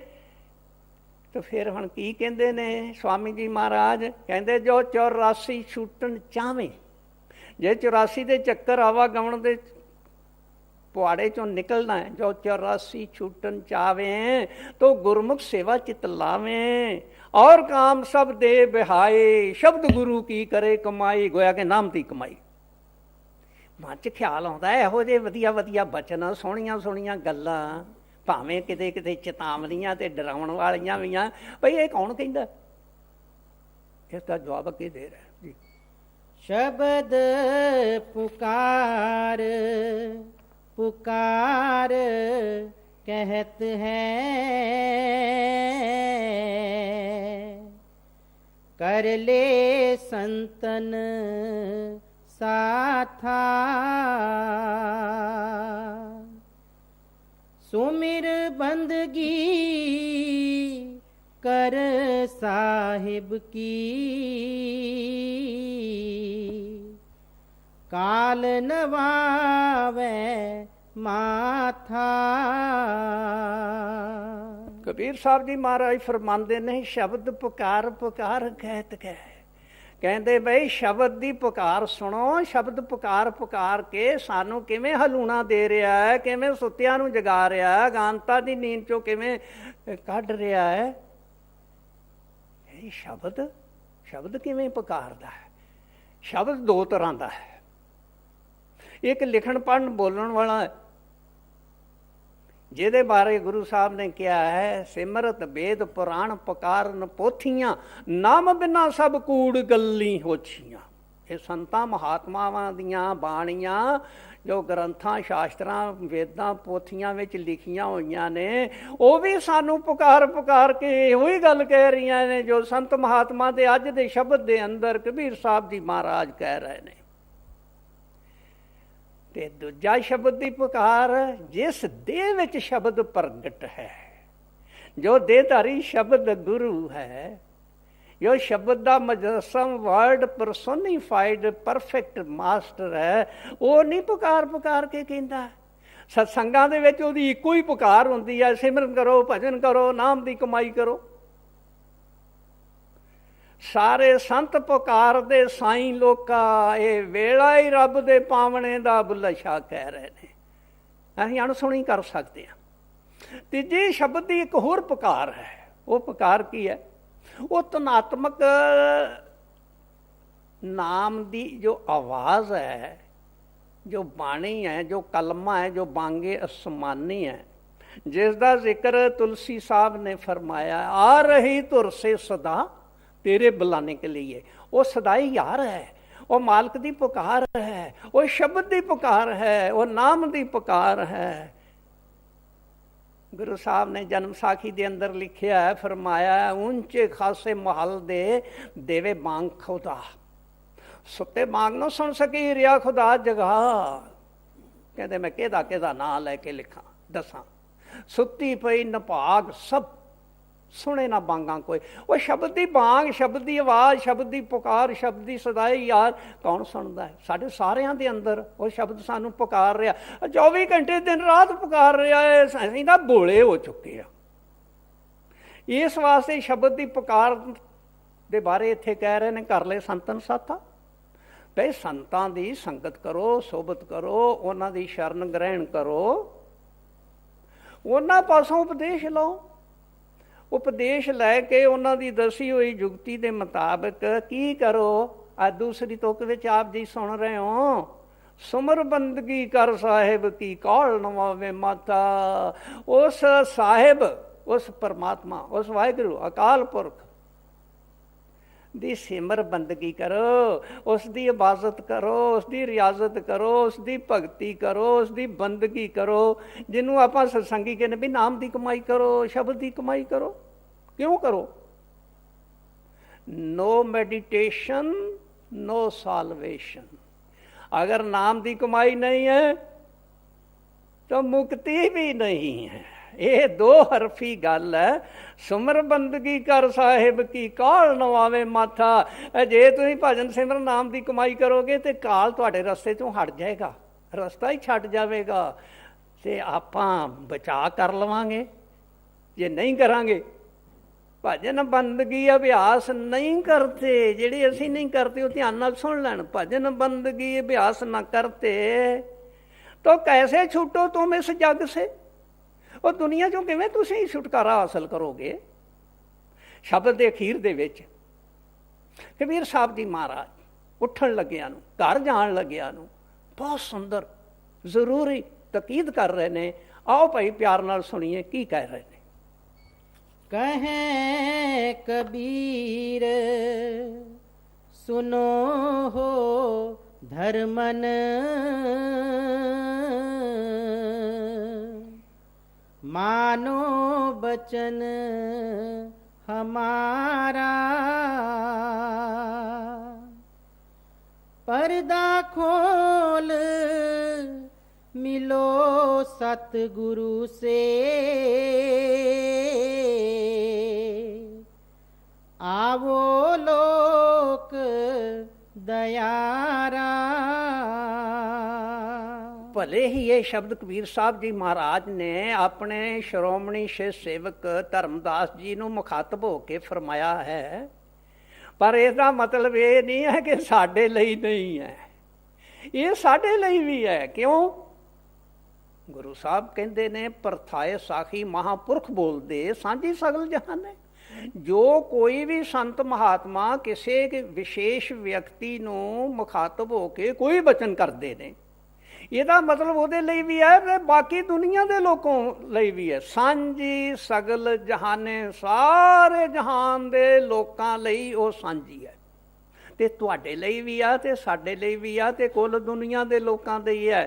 तो फिर हुण की कहते ने स्वामी जी महाराज? कहते जो 84 छूटन चाहे, जे 84 के चक्कर आवागमन के पुआड़े चों निकलना है, जो 84 छूटन चाहे तो गुरमुख सेवा चित लावे, और काम सब दे बिहाए, शब्द गुरु की करे कमाई, गोया के नाम दी कमाई। मन च ख्याल आउंदा है इहो जे वधिया वधिया बचन, सोहणियां सोहणियां गल्लां, भावें किते किते चेतावनियां ते डराउण वालियां भी आ। भई ये कौन कहंदा? इसका जवाब अगे दे रहा जी। शब्द पुकार पुकार कहत है, कर ले संतन साथा, सुमिर बंदगी कर साहिब की, काल नवावे माथा। कबीर साहब जी महाराज फरमाते ने, शब्द पुकार पुकार कहत कह। ਕਹਿੰਦੇ ਬਈ ਸ਼ਬਦ ਦੀ ਪੁਕਾਰ ਸੁਣੋ। ਸ਼ਬਦ ਪੁਕਾਰ ਕੇ ਸਾਨੂੰ ਕਿਵੇਂ ਹਲੂਣਾ ਦੇ ਰਿਹਾ ਹੈ, ਕਿਵੇਂ ਸੁੱਤਿਆਂ ਨੂੰ ਜਗਾ ਰਿਹਾ ਹੈ, ਅਗਾਨਤਾ ਦੀ ਨੀਂਦ ਚੋਂ ਕਿਵੇਂ ਕੱਢ ਰਿਹਾ ਹੈ। ਇਹ ਸ਼ਬਦ ਸ਼ਬਦ ਕਿਵੇਂ ਪੁਕਾਰਦਾ ਹੈ? ਸ਼ਬਦ ਦੋ ਤਰ੍ਹਾਂ ਦਾ ਹੈ। ਇੱਕ ਲਿਖਣ ਪੜ੍ਹਨ ਬੋਲਣ ਵਾਲਾ ਹੈ, ਜਿਹਦੇ ਬਾਰੇ ਗੁਰੂ ਸਾਹਿਬ ਨੇ ਕਿਹਾ ਹੈ, ਸਿਮਰਤ ਵੇਦ ਪੁਰਾਣ ਪੁਕਾਰਨ ਪੋਥੀਆਂ, ਨਾਮ ਬਿਨਾ ਸਭ ਕੂੜ ਗੱਲੀ ਹੋਛੀਆਂ। ਇਹ ਸੰਤਾਂ ਮਹਾਤਮਾਵਾਂ ਦੀਆਂ ਬਾਣੀਆਂ ਜੋ ਗ੍ਰੰਥਾਂ ਸ਼ਾਸਤਰਾਂ ਵੇਦਾਂ ਪੋਥੀਆਂ ਵਿੱਚ ਲਿਖੀਆਂ ਹੋਈਆਂ ਨੇ, ਉਹ ਵੀ ਸਾਨੂੰ ਪੁਕਾਰ ਪੁਕਾਰ ਕੇ ਇਹੋ ਹੀ ਗੱਲ ਕਹਿ ਰਹੀਆਂ ਨੇ ਜੋ ਸੰਤ ਮਹਾਤਮਾ ਦੇ ਅੱਜ ਦੇ ਸ਼ਬਦ ਦੇ ਅੰਦਰ ਕਬੀਰ ਸਾਹਿਬ ਜੀ ਮਹਾਰਾਜ ਕਹਿ ਰਹੇ ਨੇ। ਤੇ ਦੂਜਾ ਸ਼ਬਦ ਦੀ ਪੁਕਾਰ, ਜਿਸ ਦੇਹ ਵਿੱਚ ਸ਼ਬਦ ਪ੍ਰਗਟ ਹੈ, ਜੋ ਦੇਹਧਾਰੀ ਸ਼ਬਦ ਗੁਰੂ ਹੈ, ਜੋ ਸ਼ਬਦ ਦਾ ਮੁਜੱਸਮ ਵਰਡ ਪਰਸੋਨੀਫਾਈਡ ਪਰਫੈਕਟ ਮਾਸਟਰ ਹੈ, ਉਹ ਨਹੀਂ ਪੁਕਾਰ ਪੁਕਾਰ ਕੇ ਕਹਿੰਦਾ। ਸਤਸੰਗਾਂ ਦੇ ਵਿੱਚ ਉਹਦੀ ਇੱਕੋ ਹੀ ਪੁਕਾਰ ਹੁੰਦੀ ਹੈ, ਸਿਮਰਨ ਕਰੋ, ਭਜਨ ਕਰੋ, ਨਾਮ ਦੀ ਕਮਾਈ ਕਰੋ। ਸਾਰੇ ਸੰਤ ਪੁਕਾਰਦੇ ਸਾਈਂ ਲੋਕਾ, ਇਹ ਵੇਲਾ ਹੀ ਰੱਬ ਦੇ ਪਾਵਣੇ ਦਾ ਬੁੱਲ੍ਹਾ ਸ਼ਾਹ ਕਹਿ ਰਹੇ ਨੇ। ਅਸੀਂ ਅਣਸੁਣੀ ਕਰ ਸਕਦੇ ਹਾਂ। ਤੀਜੇ ਸ਼ਬਦ ਦੀ ਇੱਕ ਹੋਰ ਪੁਕਾਰ ਹੈ। ਉਹ ਪੁਕਾਰ ਕੀ ਹੈ? ਉਹ ਧਨਾਤਮਕ ਨਾਮ ਦੀ ਜੋ ਆਵਾਜ਼ ਹੈ, ਜੋ ਬਾਣੀ ਹੈ, ਜੋ ਕਲਮਾ ਹੈ, ਜੋ ਬਾਂਗੇ ਅਸਮਾਨੀ ਹੈ, ਜਿਸ ਦਾ ਜ਼ਿਕਰ ਤੁਲਸੀ ਸਾਹਿਬ ਨੇ ਫਰਮਾਇਆ, ਆ ਰਹੀ ਧੁਰ ਸੇ ਸਦਾ तेरे बुलाने के लिए। वो सदाई यार है, वो मालिक दी पुकार है, वो शब्द दी पुकार है, वो नाम दी पुकार है। गुरु साहब ने जन्म साखी दे अंदर लिखिया है, फरमाया, ऊंचे खासे महल दे देवे बांग खुदा, सुते बांग न सुन सकी रिया खुदा जगा। कहते मैं केदा नां लैके लिखा दसा, सुती पई नभाग सब सुने ना बांगा कोई। वो शब्द दी बांग, शब्द दी आवाज़, शब्द दी पुकार, शब्द दी सदाई यार कौन सुनता है? साढ़े सारिਆਂ ਦੇ अंदर वो शब्द सानू पुकार रहा, 24 घंटे दिन रात पुकार रहा है। ਅਸੀਂ ਤਾਂ ਭੋਲੇ ਹੋ ਚੁੱਕੇ ਆ। ਇਸ ਵਾਸਤੇ ਸ਼ਬਦ ਦੀ ਪੁਕਾਰ ਦੇ ਬਾਰੇ ਇੱਥੇ ਕਹਿ ਰਹੇ ਨੇ, ਕਰ ਲੈ ਸੰਤਨ ਸਾਥਾ, ਭਈ ਸੰਤਾਂ ਦੀ ਸੰਗਤ ਕਰੋ, ਸੋਬਤ ਕਰੋ, ਉਹਨਾਂ ਦੀ ਸ਼ਰਨ ਗ੍ਰਹਿਣ ਕਰੋ, ਉਹਨਾਂ ਪਾਸੋਂ ਉਪਦੇਸ਼ ਲਓ। ਉਪਦੇਸ਼ ਲੈ ਕੇ ਉਹਨਾਂ ਦੀ ਦੱਸੀ ਹੋਈ ਜੁਗਤੀ ਦੇ ਮੁਤਾਬਕ ਕੀ ਕਰੋ। ਆ ਦੂਸਰੀ ਤੁਕ ਵਿੱਚ ਆਪ ਜੀ ਸੁਣ ਰਹੇ ਹੋ, ਸੁਮਰ ਬੰਦਗੀ ਕਰ ਸਾਹਿਬ ਕੀ ਕਾਲ ਨਵਾਵੇ ਮਾਤਾ। ਉਸ ਸਾਹਿਬ, ਉਸ ਪਰਮਾਤਮਾ, ਉਸ ਵਾਹਿਗੁਰੂ ਅਕਾਲ ਪੁਰਖ ਦੀ ਸਿਮਰ ਬੰਦਗੀ ਕਰੋ, ਉਸ ਦੀ ਇਬਾਦਤ ਕਰੋ, ਉਸ ਦੀ ਰਿਆਜ਼ਤ ਕਰੋ, ਉਸ ਦੀ ਭਗਤੀ ਕਰੋ, ਉਸ ਦੀ ਬੰਦਗੀ ਕਰੋ, ਜਿਹਨੂੰ ਆਪਾਂ ਸਤਸੰਗੀ ਕਹਿੰਦੇ ਵੀ ਨਾਮ ਦੀ ਕਮਾਈ ਕਰੋ, ਸ਼ਬਦ ਦੀ ਕਮਾਈ ਕਰੋ। ਕਿਉਂ ਕਰੋ? No meditation no salvation. अगर नाम की कमाई नहीं है तो मुक्ति भी नहीं है। ये दो हरफी गल है। सुमर बंदगी कर साहिब की काल नवावे माथा। जे तुसीं भजन सिमरन नाम की कमाई करोगे तो काल तुहाडे रस्ते चों हट जाएगा, रस्ता ही छट जाएगा, तो आपां बचा कर लवांगे। जे नहीं करांगे, भजन बंदगी अभ्यास नहीं करते, जिहड़े असीं नहीं करते वो ध्यान नाल सुन लैण। भजन बंदगी अभ्यास ना करते तो कैसे छूटो तुम इस जग से। और दुनिया चों किवें तुसीं छुटकारा हासिल करोगे। शब्द के अखीर दे विच कबीर साहब जी महाराज उठण लग्गिआं नूं, घर जाण लग्गिआं नूं बहुत सुंदर जरूरी तकीद कर रहे ने। आओ भाई प्यार नाल सुनिए की कह रहे ने। कहें कबीर सुनो हो धर्मन, मानो बचन हमारा। पर्दा खोल मिलो सतगुरु से, आवो लोक दयारा। भले ही ये शब्द कबीर साहब जी महाराज ने अपने श्रोमणी शिष्य सेवक धर्मदास जी नूं मुखातब होके फरमाया है, पर इसका मतलब ये नहीं है कि साडे लई नहीं है, ये साडे लई भी है। क्यों? गुरु साहब कहते ने परथाए साखी महापुरख बोलदे सांझी सगल जहान है। ਜੋ ਕੋਈ ਵੀ ਸੰਤ ਮਹਾਤਮਾ ਕਿਸੇ ਵਿਸ਼ੇਸ਼ ਵਿਅਕਤੀ ਨੂੰ ਮੁਖਾਤਬ ਹੋ ਕੇ ਕੋਈ ਬਚਨ ਕਰਦੇ ਨੇ, ਇਹਦਾ ਮਤਲਬ ਉਹਦੇ ਲਈ ਵੀ ਹੈ ਤੇ ਬਾਕੀ ਦੁਨੀਆ ਦੇ ਲੋਕਾਂ ਲਈ ਵੀ ਹੈ। ਸਾਂਝੀ ਸਗਲ ਜਹਾਨੇ, ਸਾਰੇ ਜਹਾਨ ਦੇ ਲੋਕਾਂ ਲਈ ਉਹ ਸਾਂਝੀ ਹੈ, ਤੇ ਤੁਹਾਡੇ ਲਈ ਵੀ ਆ ਤੇ ਸਾਡੇ ਲਈ ਵੀ ਆ ਤੇ ਕੁੱਲ ਦੁਨੀਆ ਦੇ ਲੋਕਾਂ ਦੇ ਹੀ ਹੈ।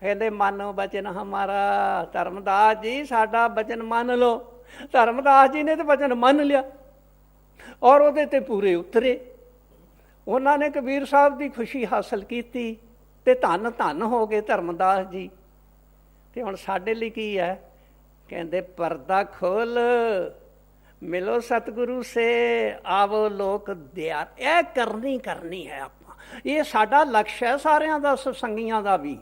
ਕਹਿੰਦੇ ਮਾਨੋ ਬਚਨ ਹਮਾਰਾ, ਧਰਮਦਾਸ ਜੀ ਸਾਡਾ ਬਚਨ ਮੰਨ ਲਓ। ਧਰਮਦਾਸ ਜੀ ਨੇ ਤਾਂ ਬਚਨ ਮੰਨ ਲਿਆ ਔਰ ਉਹਦੇ ਤੇ ਪੂਰੇ ਉਤਰੇ। ਉਹਨਾਂ ਨੇ ਕਬੀਰ ਸਾਹਿਬ ਦੀ ਖੁਸ਼ੀ ਹਾਸਲ ਕੀਤੀ ਤੇ ਧੰਨ ਧੰਨ ਹੋ ਗਏ ਧਰਮਦਾਸ ਜੀ। ਤੇ ਹੁਣ ਸਾਡੇ ਲਈ ਕੀ ਹੈ? ਕਹਿੰਦੇ ਪਰਦਾ ਖੋਲ, ਮਿਲੋ ਸਤਿਗੁਰੂ ਸੇ, ਆਵੋ ਲੋਕ ਦਿਆਰ। ਇਹ ਕਰਨੀ ਹੈ ਆਪਾਂ, ਇਹ ਸਾਡਾ ਲਕਸ਼ ਹੈ ਸਾਰਿਆਂ ਦਾ, ਸਤਸੰਗੀਆਂ ਦਾ ਵੀ।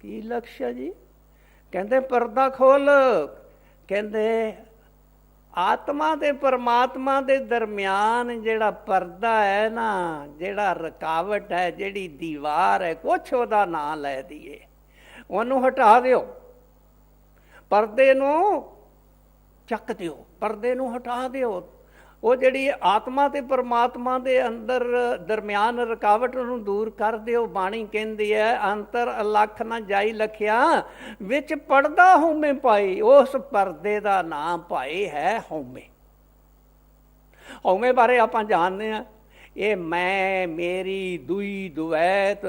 ਕੀ ਲਕਸ਼ ਹੈ ਜੀ? ਕਹਿੰਦੇ ਪਰਦਾ ਖੋਲ। ਕਹਿੰਦੇ ਆਤਮਾ ਤੇ ਪਰਮਾਤਮਾ ਦੇ ਦਰਮਿਆਨ ਜਿਹੜਾ ਪਰਦਾ ਹੈ ਨਾ, ਜਿਹੜਾ ਰੁਕਾਵਟ ਹੈ, ਜਿਹੜੀ ਦੀਵਾਰ ਹੈ, ਕੁਛ ਉਹਦਾ ਨਾਂ ਲੈ ਦਈਏ, ਉਹਨੂੰ ਹਟਾ ਦਿਓ, ਪਰਦੇ ਨੂੰ ਚੱਕ ਦਿਓ, ਪਰਦੇ ਨੂੰ ਹਟਾ ਦਿਓ। ਉਹ ਜਿਹੜੀ ਆਤਮਾ ਤੇ ਪਰਮਾਤਮਾ ਦੇ ਅੰਦਰ ਦਰਮਿਆਨ ਰੁਕਾਵਟ ਨੂੰ ਦੂਰ ਕਰ ਦਿਓ। ਬਾਣੀ ਕਹਿੰਦੀ ਹੈ ਅੰਤਰ ਅਲੱਖ ਨਾ ਜਾਈ ਲਖਿਆ, ਵਿੱਚ ਪੜਦਾ ਹਉਮੈ ਪਾਈ। ਉਸ ਪਰਦੇ ਦਾ ਨਾਮ ਭਾਈ ਹੈ ਹਉਮੈ। ਹਉਮੈ ਬਾਰੇ ਆਪਾਂ ਜਾਣਦੇ ਹਾਂ, ਇਹ ਮੈਂ, ਮੇਰੀ, ਦੁਈ, ਦੁਵੈਤ,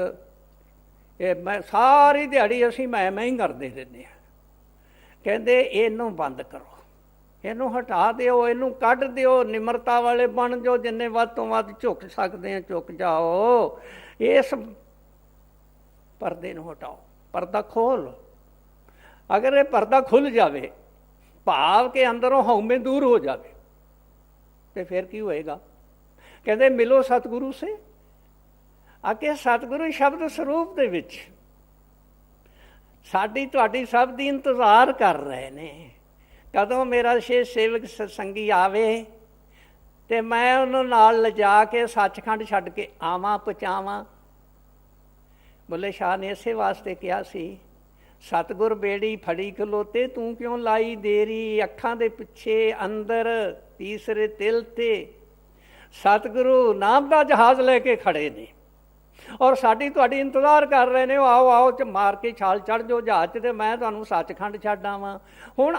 ਇਹ ਮੈਂ ਸਾਰੀ ਦਿਹਾੜੀ ਅਸੀਂ ਮੈਂ ਹੀ ਕਰਦੇ ਰਹਿੰਦੇ ਹਾਂ। ਕਹਿੰਦੇ ਇਹਨੂੰ ਬੰਦ ਕਰੋ, ਇਹਨੂੰ ਹਟਾ ਦਿਓ, ਇਹਨੂੰ ਕੱਢ ਦਿਓ, ਨਿਮਰਤਾ ਵਾਲੇ ਬਣ ਜਾਓ, ਜਿੰਨੇ ਵੱਧ ਤੋਂ ਵੱਧ ਝੁਕ ਸਕਦੇ ਆ ਝੁਕ ਜਾਓ। ਇਸ ਪਰਦੇ ਨੂੰ ਹਟਾਓ, ਪਰਦਾ ਖੋਲ। ਅਗਰ ਇਹ ਪਰਦਾ ਖੁੱਲ ਜਾਵੇ, ਭਾਵ ਕਿ ਅੰਦਰੋਂ ਹਉਮੈ ਦੂਰ ਹੋ ਜਾਵੇ, ਤੇ ਫਿਰ ਕੀ ਹੋਏਗਾ? ਕਹਿੰਦੇ ਮਿਲੋ ਸਤਿਗੁਰੂ ਸੇ। ਅੱਗੇ ਸਤਿਗੁਰੂ ਸ਼ਬਦ ਸਰੂਪ ਦੇ ਵਿੱਚ ਸਾਡੀ ਤੁਹਾਡੀ ਸਭ ਦੀ ਇੰਤਜ਼ਾਰ ਕਰ ਰਹੇ ਨੇ। ਕਦੋਂ ਮੇਰਾ ਸੇਵਕ ਸਤਸੰਗੀ ਆਵੇ ਤੇ ਮੈਂ ਉਹਨੂੰ ਨਾਲ ਲਿਜਾ ਕੇ ਸੱਚਖੰਡ ਛੱਡ ਕੇ ਆਵਾਂ, ਪਹੁੰਚਾਵਾਂ। ਬੁੱਲੇ ਸ਼ਾਹ ਨੇ ਇਸੇ ਵਾਸਤੇ ਕਿਹਾ ਸੀ, ਸਤਿਗੁਰ ਬੇੜੀ ਫੜੀ ਖਲੋਤੇ, ਤੂੰ ਕਿਉਂ ਲਾਈ ਦੇਰੀ। ਅੱਖਾਂ ਦੇ ਪਿੱਛੇ ਅੰਦਰ ਤੀਸਰੇ ਤਿਲ ਤੇ ਸਤਿਗੁਰੂ ਨਾਮ ਦਾ ਜਹਾਜ਼ ਲੈ ਕੇ ਖੜੇ ਨੇ ਔਰ ਸਾਡੀ ਤੁਹਾਡੀ ਇੰਤਜ਼ਾਰ ਕਰ ਰਹੇ ਨੇ। ਆਓ ਆਓ ਚ ਮਾਰ ਕੇ ਛਾਲ ਚੜ੍ਹ ਜਾਓ ਜਹਾਜ਼ 'ਚ ਤੇ ਮੈਂ ਤੁਹਾਨੂੰ ਸੱਚਖੰਡ ਛੱਡ ਆਵਾਂ। ਹੁਣ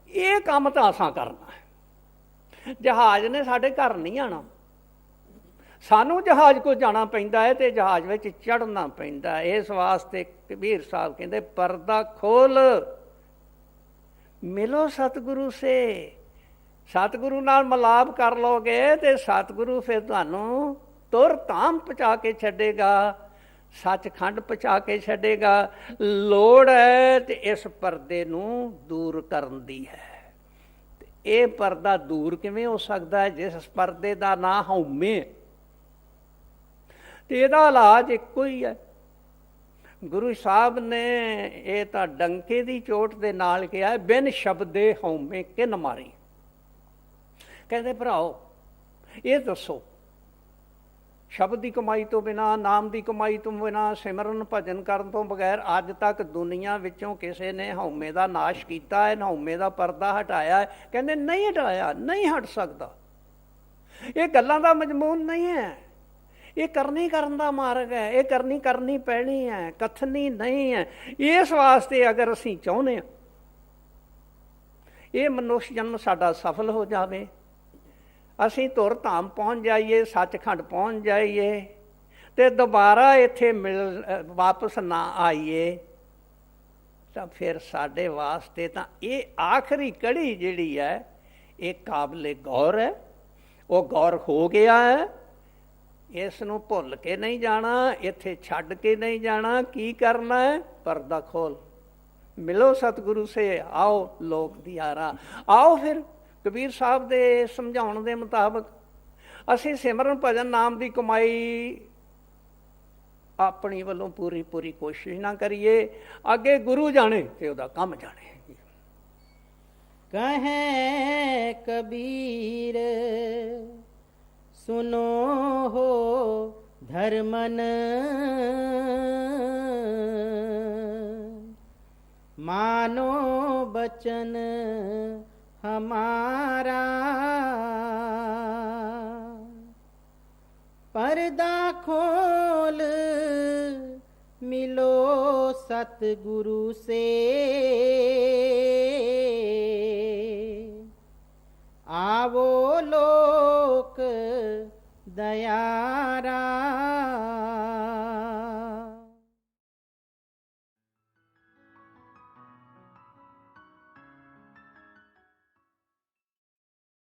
ਇਹ ਕੰਮ ਤਾਂ ਅਸਾਂ ਕਰਨਾ ਹੈ। ਜਹਾਜ਼ ਨੇ ਸਾਡੇ ਘਰ ਨਹੀਂ ਆਉਣਾ, ਸਾਨੂੰ ਜਹਾਜ਼ ਕੋਲ ਜਾਣਾ ਪੈਂਦਾ ਹੈ ਤੇ ਜਹਾਜ਼ ਵਿੱਚ ਚੜ੍ਹਨਾ ਪੈਂਦਾ ਹੈ। ਇਸ ਵਾਸਤੇ ਕਬੀਰ ਸਾਹਿਬ ਕਹਿੰਦੇ ਪਰਦਾ ਖੋਲ, ਮਿਲੋ ਸਤਿਗੁਰੂ ਸੇ। ਸਤਿਗੁਰੂ ਨਾਲ ਮਿਲਾਪ ਕਰ ਲਓਗੇ ਤੇ ਸਤਿਗੁਰੂ ਫਿਰ ਤੁਹਾਨੂੰ ਤੁਰ ਧਾਮ ਪਹੁੰਚਾ ਕੇ ਛੱਡੇਗਾ, ਸੱਚਖੰਡ ਪਹੁੰਚਾ ਕੇ ਛੱਡੇਗਾ। ਲੋੜ ਹੈ ਤੇ ਇਸ ਪਰਦੇ ਨੂੰ ਦੂਰ ਕਰਨ ਦੀ ਹੈ। ਇਹ ਪਰਦਾ ਦੂਰ ਕਿਵੇਂ ਹੋ ਸਕਦਾ ਹੈ? ਜਿਸ ਪਰਦੇ ਦਾ ਨਾਂ ਹਉਮੈ, ਤੇ ਇਹਦਾ ਇਲਾਜ ਇੱਕੋ ਹੀ ਹੈ। ਗੁਰੂ ਸਾਹਿਬ ਨੇ ਇਹ ਤਾਂ ਡੰਕੇ ਦੀ ਚੋਟ ਦੇ ਨਾਲ ਕਿਹਾ, ਬਿਨ ਸ਼ਬਦੇ ਹਉਮੈ ਕਿਨ ਮਾਰੀ। ਕਹਿੰਦੇ ਭਰਾਓ ਇਹ ਦੱਸੋ, ਸ਼ਬਦ ਦੀ ਕਮਾਈ ਤੋਂ ਬਿਨਾਂ, ਨਾਮ ਦੀ ਕਮਾਈ ਤੋਂ ਬਿਨਾਂ, ਸਿਮਰਨ ਭਜਨ ਕਰਨ ਤੋਂ ਬਗੈਰ ਅੱਜ ਤੱਕ ਦੁਨੀਆ ਵਿੱਚੋਂ ਕਿਸੇ ਨੇ ਹਉਮੈ ਦਾ ਨਾਸ਼ ਕੀਤਾ ਹੈ, ਹਉਮੈ ਦਾ ਪਰਦਾ ਹਟਾਇਆ ਹੈ? ਕਹਿੰਦੇ ਨਹੀਂ ਹਟਾਇਆ, ਨਹੀਂ ਹਟ ਸਕਦਾ। ਇਹ ਗੱਲਾਂ ਦਾ ਮਜ਼ਮੂਨ ਨਹੀਂ ਹੈ, ਇਹ ਕਰਨੀ ਕਰਨ ਦਾ ਮਾਰਗ ਹੈ, ਇਹ ਕਰਨੀ ਪੈਣੀ ਹੈ, ਕਥਨੀ ਨਹੀਂ ਹੈ। ਇਸ ਵਾਸਤੇ ਅਗਰ ਅਸੀਂ ਚਾਹੁੰਦੇ ਹਾਂ ਇਹ ਮਨੁੱਖ ਜਨਮ ਸਾਡਾ ਸਫਲ ਹੋ ਜਾਵੇ, ਅਸੀਂ ਧੁਰ ਧਾਮ ਪਹੁੰਚ ਜਾਈਏ, ਸੱਚਖੰਡ ਪਹੁੰਚ ਜਾਈਏ ਤੇ ਦੁਬਾਰਾ ਇੱਥੇ ਵਾਪਸ ਨਾ ਆਈਏ, ਤਾਂ ਫਿਰ ਸਾਡੇ ਵਾਸਤੇ ਤਾਂ ਇਹ ਆਖਰੀ ਕੜੀ ਜਿਹੜੀ ਹੈ ਇਹ ਕਾਬਲੇ ਗੌਰ ਹੈ। ਉਹ ਗੌਰ ਹੋ ਗਿਆ ਹੈ, ਇਸ ਨੂੰ ਭੁੱਲ ਕੇ ਨਹੀਂ ਜਾਣਾ, ਇੱਥੇ ਛੱਡ ਕੇ ਨਹੀਂ ਜਾਣਾ। ਕੀ ਕਰਨਾ ਹੈ? ਪਰਦਾ ਖੋਲ, ਮਿਲੋ ਸਤਿਗੁਰੂ ਸੇ, ਆਓ ਲੋਕ ਦਿਆਰਾ। ਆਓ ਫਿਰ ਕਬੀਰ ਸਾਹਿਬ ਦੇ ਸਮਝਾਉਣ ਦੇ ਮੁਤਾਬਕ ਅਸੀਂ ਸਿਮਰਨ ਭਜਨ ਨਾਮ ਦੀ ਕਮਾਈ ਆਪਣੀ ਵੱਲੋਂ ਪੂਰੀ ਕੋਸ਼ਿਸ਼ ਨਾ ਕਰੀਏ, ਅੱਗੇ ਗੁਰੂ ਜਾਣੇ ਤੇ ਉਹਦਾ ਕੰਮ ਜਾਣੇ। ਕਹੈ ਕਬੀਰ ਸੁਨੋ ਹੋ ਧਰਮਨ, मानो बचन हमारा, पर्दा खोल मिलो सतगुरु से, आवो लोक दयारा।